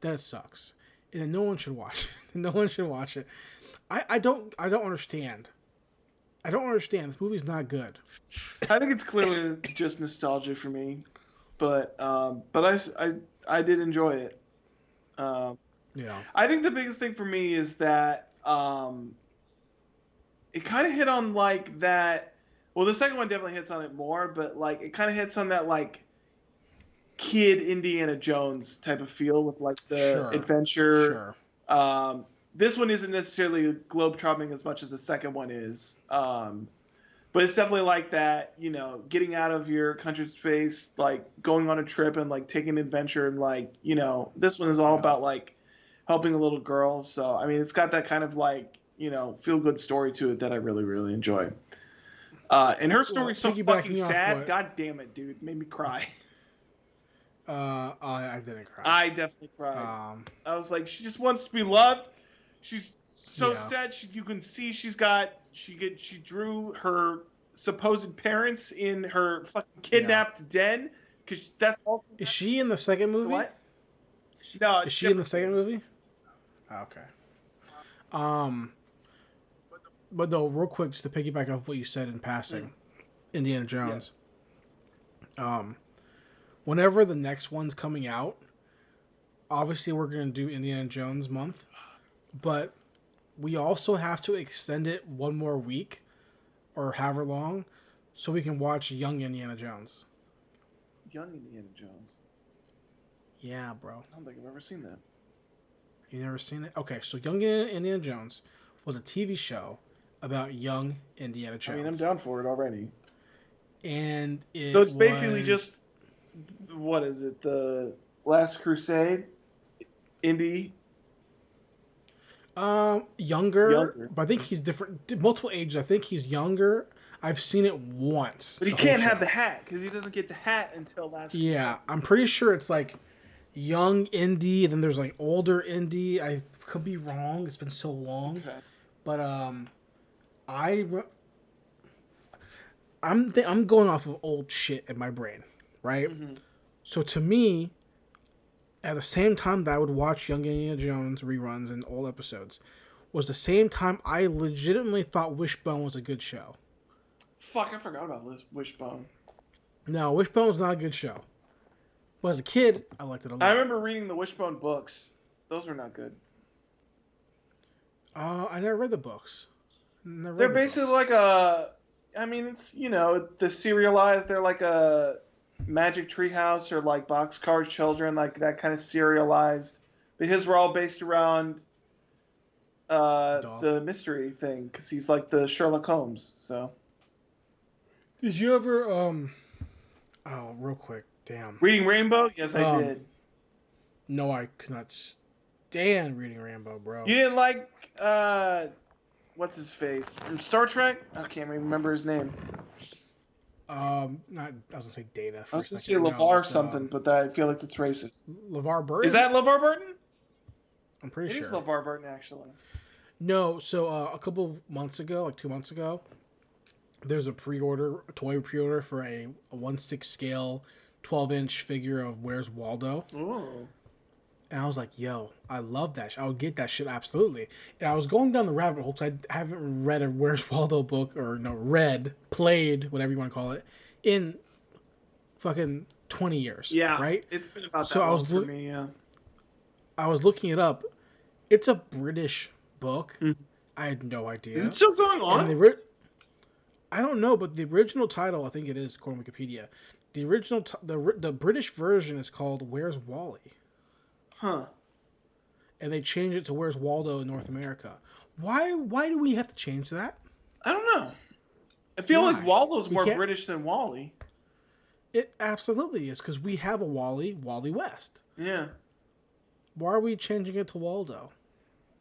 that it sucks, and that no one should watch it. No one should watch it. I don't understand. I don't understand. This movie's not good. I think it's clearly just nostalgia for me, but I did enjoy it. Yeah. I think the biggest thing for me is that it kind of hit on like that. Well, the second one definitely hits on it more, but like it kind of hits on that like kid Indiana Jones type of feel with like the adventure. Sure. This one isn't necessarily globetrotting as much as the second one is. But it's definitely like that, getting out of your country space, like going on a trip and like taking an adventure, and like, this one is all about like helping a little girl. So, I mean, it's got that kind of like, feel good story to it that I really, really enjoy. And her story's so fucking sad. God damn it, dude. Made me cry. I didn't cry. I definitely cried. I was like, she just wants to be loved. She's so sad. You can see she drew her supposed parents in her fucking kidnapped den, because that's all. Is she in the second movie? What? No, is she in the second movie? Okay. But no, real quick, just to piggyback off what you said in passing, Indiana Jones. Yes. Whenever the next one's coming out, obviously we're gonna do Indiana Jones month, but we also have to extend it one more week, or however long, so we can watch Young Indiana Jones. Young Indiana Jones. Yeah, bro. I don't think I've ever seen that. You never seen it? Okay, so Young Indiana Jones was a TV show about young Indiana Jones. I mean, I'm down for it already. And so it's basically just, what is it, the Last Crusade? Indy? Younger, but I think he's different. Multiple ages. I think he's younger. I've seen it once. But he can't have the hat, because he doesn't get the hat until Last Crusade. Yeah, I'm pretty sure it's like young Indy, and then there's like older Indy. I could be wrong. It's been so long. Okay. But I'm going off of old shit in my brain, right? Mm-hmm. So to me, at the same time that I would watch Young Indiana Jones reruns and old episodes, was the same time I legitimately thought Wishbone was a good show. Fuck, I forgot about Wishbone. No, Wishbone's not a good show. But as a kid, I liked it a lot. I remember reading the Wishbone books. Those were not good. I never read the books. They're basically like a. I mean, it's the serialized. They're like a Magic Treehouse or like Boxcar Children, like that kind of serialized. But his were all based around the mystery thing because he's like the Sherlock Holmes. So. Did you ever Oh, real quick, damn. Reading Rainbow? Yes, I did. No, I could not stand Reading Rainbow, bro. You didn't like what's his face from Star Trek? I can't remember his name. I was gonna say Data. I was gonna say LeVar something, but I feel like that's racist. LeVar Burton. Is that LeVar Burton? I'm pretty sure. It is LeVar Burton, actually. No, so a couple months ago, like 2 months ago, there's a toy pre-order for a 1/6 scale, 12-inch figure of Where's Waldo. Ooh. And I was like, yo, I love that shit. I would get that shit absolutely. And I was going down the rabbit hole because I haven't read a Where's Waldo book, or played, whatever you want to call it, in fucking 20 years. Yeah. Right? It's been about that long for me, yeah. I was looking it up. It's a British book. Mm-hmm. I had no idea. Is it still going on? And I don't know, but the original title, I think it is, according to Wikipedia. The original, the British version is called Where's Wally? Huh. And they changed it to Where's Waldo in North America. Why do we have to change that? I don't know. I feel like Waldo's more British than Wally. It absolutely is, because we have a Wally West. Yeah. Why are we changing it to Waldo?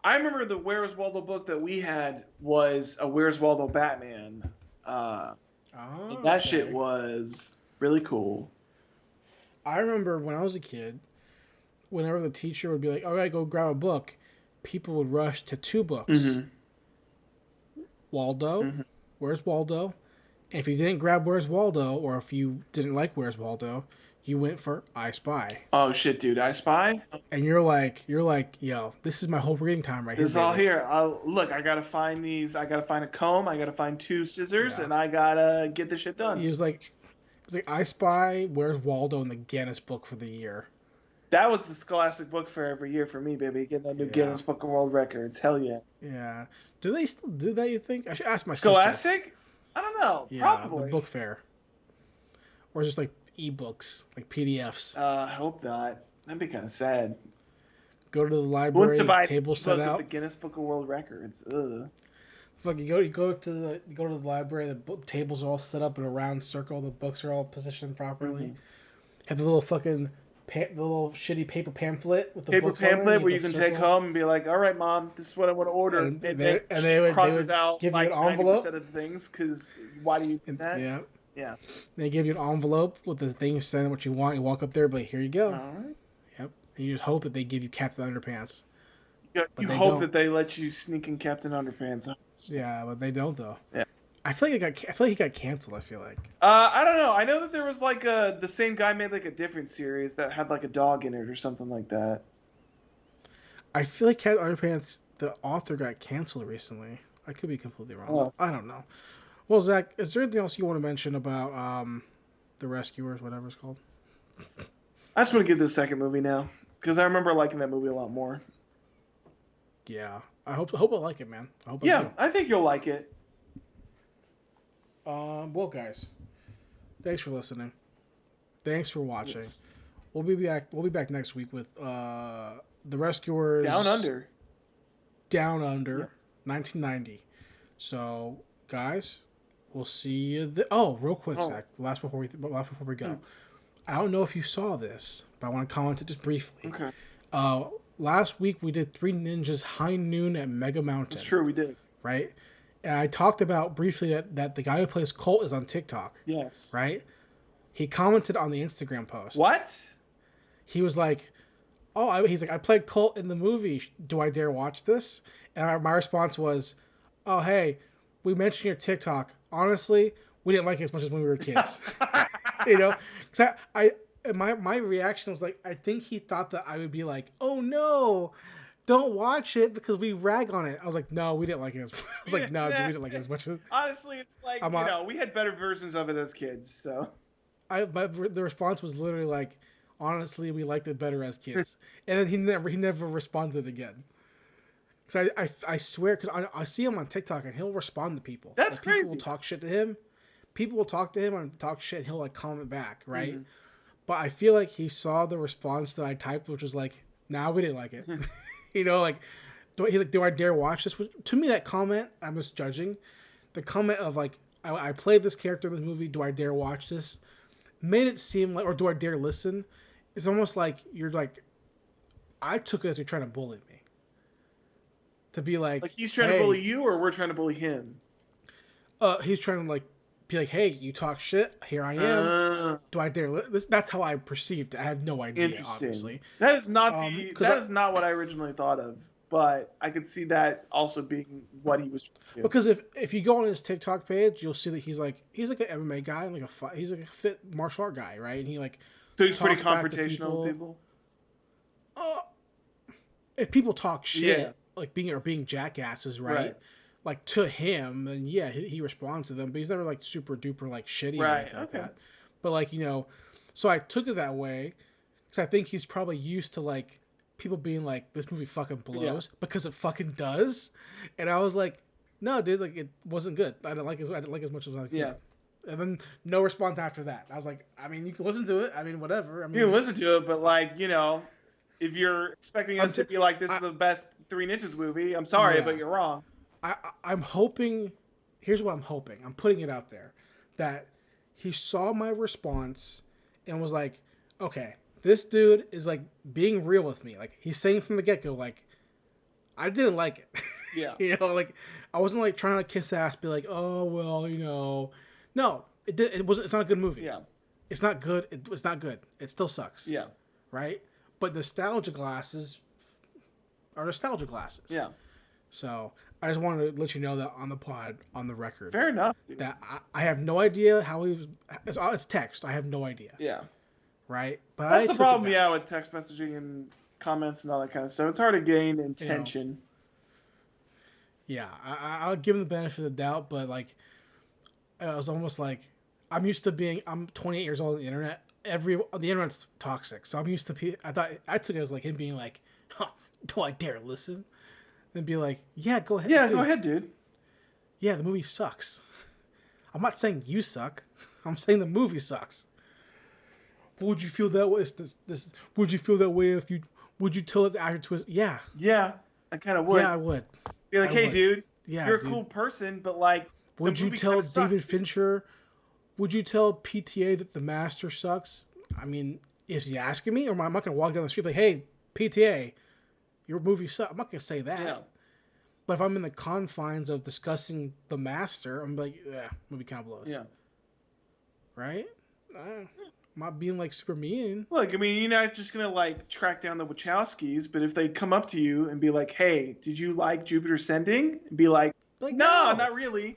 I remember the Where's Waldo book that we had was a Where's Waldo Batman. That shit was really cool. I remember when I was a kid, whenever the teacher would be like, all right, go grab a book, people would rush to 2 books. Mm-hmm. Waldo, mm-hmm. Where's Waldo? And if you didn't grab Where's Waldo, or if you didn't like Where's Waldo, you went for I Spy. Oh shit, dude, I Spy? And you're like, yo, this is my whole reading time right here. This is all here. Look, I gotta find these. I gotta find a comb. I gotta find 2 scissors, and I gotta get this shit done. It was like I Spy, Where's Waldo, and the Guinness Book for the year. That was the Scholastic book for every year for me, baby. Getting that new Guinness Book of World Records. Hell yeah. Yeah. Do they still do that, you think? I should ask my Scholastic? sister. I don't know. Yeah, Probably. The book fair. Or just like ebooks, like PDFs. I hope not. That'd be kind of sad. Go to the library. Who wants to buy table set out. The Guinness Book of World Records? Ugh. Fuck, you go to the library. The tables are all set up in a round circle. The books are all positioned properly. Mm-hmm. Have the little fucking the little shitty paper pamphlet with the books on it, where you can take home and be like, all right, Mom, this is what I want to order. And they would out give like you an envelope 90% of the things, because why do you do that? Yeah. Yeah. They give you an envelope with the things, send what you want. You walk up there, but here you go. All right. Yep. And you just hope that they give you Captain Underpants. You hope that they let you sneak in Captain Underpants. Yeah, but they don't though. Yeah. I feel like he got canceled. I feel like. I don't know. I know that there was like the same guy made like a different series that had like a dog in it or something like that. I feel like Captain Underpants, the author, got canceled recently. I could be completely wrong. Oh. I don't know. Well, Zach, is there anything else you want to mention about The Rescuers, whatever it's called? I just want to give this second movie now, because I remember liking that movie a lot more. Yeah, I hope I like it, man. I think you'll like it. Well, guys, thanks for listening. Thanks for watching. Yes. We'll be back next week with The Rescuers Down Under. Down Under, yes. 1990. So, guys, we'll see you. Real quick, Zach. Last before we go. I don't know if you saw this, but I want to comment it just briefly. Okay. Last week we did 3 Ninjas High Noon at Mega Mountain. That's true, we did. Right? And I talked about briefly that the guy who plays Colt is on TikTok. Yes. Right? He commented on the Instagram post. What? He was like, he's like, I played Colt in the movie. Do I dare watch this? And my response was, oh, hey, we mentioned your TikTok. Honestly, we didn't like it as much as when we were kids. You know? Because my reaction was like, I think he thought that I would be like, oh no, don't watch it because we rag on it. I was like, no, we didn't like it. I was like, no, dude, we didn't like it as much as. Honestly, it's like we had better versions of it as kids. So The response was literally like, honestly, we liked it better as kids, and then he never responded again. So I swear, because I see him on TikTok and he'll respond to people. That's like, crazy. People will talk shit to him. People will talk to him and talk shit. And he'll like comment back, right? Mm-hmm. But I feel like he saw the response that I typed, which was like, "Nah, we didn't like it." Like, he's like, "Do I dare watch this?" To me, that comment, I'm just judging. The comment of like, I played this character in this movie. Do I dare watch this? Made it seem like, or do I dare listen? It's almost like you're like, I took it as you're trying to bully me. To be like he's trying to bully you, or we're trying to bully him. He's trying to like be like, hey, you talk shit. Here I am. Do I dare? That's how I perceived it. I have no idea. Obviously, that is not is not what I originally thought of. But I could see that also being what he was trying to do. Because if you go on his TikTok page, you'll see that he's like an MMA guy, he's like a fit martial art guy, right? And he like so he's pretty confrontational with people. If people talk shit, like being jackasses, right? Like to him, then yeah, he responds to them, but he's never like super duper like shitty or anything like that. But like so I took it that way because I think he's probably used to like people being like, this movie fucking blows because it fucking does, and I was like, no, dude, like it wasn't good. I didn't like as much as I could. And then no response after that. I was like, I mean, you can listen to it. I mean, whatever. I mean, you can listen to it, but like if you're expecting us to be like, this is the best Three Ninjas movie, I'm sorry, but you're wrong. I'm hoping. Here's what I'm hoping. I'm putting it out there that he saw my response and was like, okay, this dude is like being real with me. Like he's saying from the get go, like I didn't like it. Yeah. Like I wasn't like trying to kiss ass, be like, oh well, no, it wasn't. It's not a good movie. Yeah. It's not good. It's not good. It still sucks. Yeah. Right. But nostalgia glasses are nostalgia glasses. Yeah. So I just wanted to let you know that on the pod, on the record. Fair enough. Dude. That I have no idea how he was. It's text. I have no idea. Yeah. Right. But that's the problem. Yeah, with text messaging and comments and all that kind of stuff. It's hard to gain intention. Yeah, I'll give him the benefit of the doubt, but like, I was almost like, I'm 28 years old on the internet. The internet's toxic, so I'm used to. I took it as like him being like, huh, do I dare listen? And be like, yeah, go ahead. Yeah, go ahead, dude. Yeah, the movie sucks. I'm not saying you suck. I'm saying the movie sucks. Would you feel that way? Would you feel that way if you? Would you tell it the actor twist? Yeah. Yeah, I kind of would. Yeah, I would. Be like, hey, dude. Yeah, you're a cool person, but like. Would you tell David Fincher? Would you tell PTA that The Master sucks? I mean, is he asking me, or am I not gonna walk down the street like, hey, PTA, your movie sucks? I'm not gonna say that. Yeah. But if I'm in the confines of discussing The Master, I'm like, yeah, movie kind of blows. Yeah. Right? I'm not being like super mean. Look, I mean, you're not just gonna like track down the Wachowskis, but if they come up to you and be like, "Hey, did you like Jupiter Ascending?" and be like, "No, not really."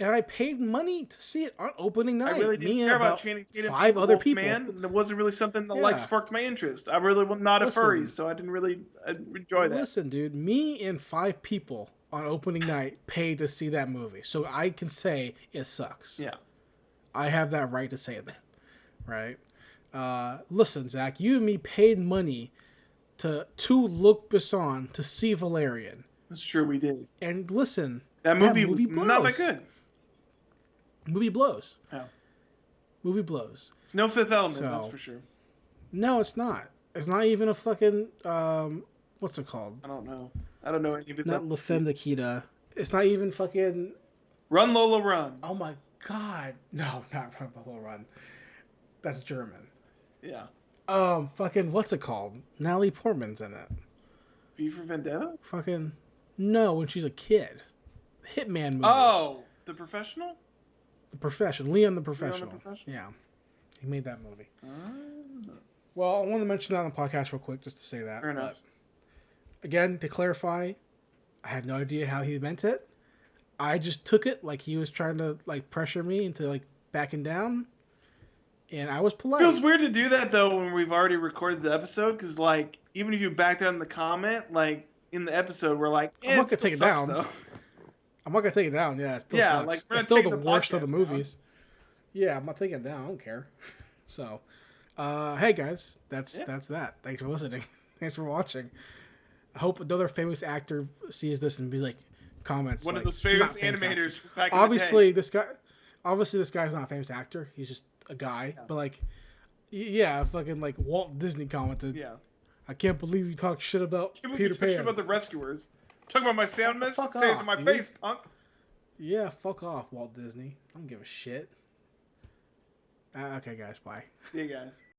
And I paid money to see it on opening night. I really didn't care about Channing Tatum. 5 other people. Man, and it wasn't really something that like sparked my interest. I really was not a furry, so I didn't really enjoy that. Listen, dude, me and 5 people on opening night paid to see that movie, so I can say it sucks. Yeah, I have that right to say that, right? Listen, Zach, you and me paid money to Luc Besson to see Valerian. That's true, we did. And listen, that movie was blows. not that good. Movie blows. Yeah. Movie blows. It's no Fifth Element, that's for sure. No, it's not. It's not even a fucking what's it called? I don't know. I don't know any of it. Not La Femme Nikita. It's not even fucking Run Lola Run. Oh my god. No, not Run Lola Run. That's German. Yeah. Fucking what's it called? Natalie Portman's in it. V for Vendetta? Fucking no, when she's a kid. Hitman movie. Oh, The Professional? The Professional. Leon the Professional. Leon the Professional? Yeah. He made that movie. Well, I want to mention that on the podcast real quick just to say that. Fair enough. But again, to clarify, I had no idea how he meant it. I just took it like he was trying to like pressure me into like backing down. and I was polite. Feels weird to do that though when we've already recorded the episode, because like even if you back down in the comment, like in the episode, we're like, I'm not it gonna still take it sucks, down. though. I'm not gonna take it down. Yeah, it still Yeah, sucks. like, we're It's not still the taking the worst of the podcast movies. Yeah, I'm not taking it down. I don't care. So, hey guys, that's that. Thanks for listening. Thanks for watching. I hope another famous actor sees this and be like, comments. One like, of those "He's not famous a famous actor." animators from back Obviously, in the day. this guy's not a famous actor. He's just a guy. But like, yeah, fucking like Walt Disney commented. Yeah. I can't believe you talk shit about Can't believe Peter you talk shit Pan. about the rescuers. Talking about my sound message, fuck say it to off, my dude. face, punk. Yeah, fuck off, Walt Disney. I don't give a shit. Okay, guys, bye. See you guys.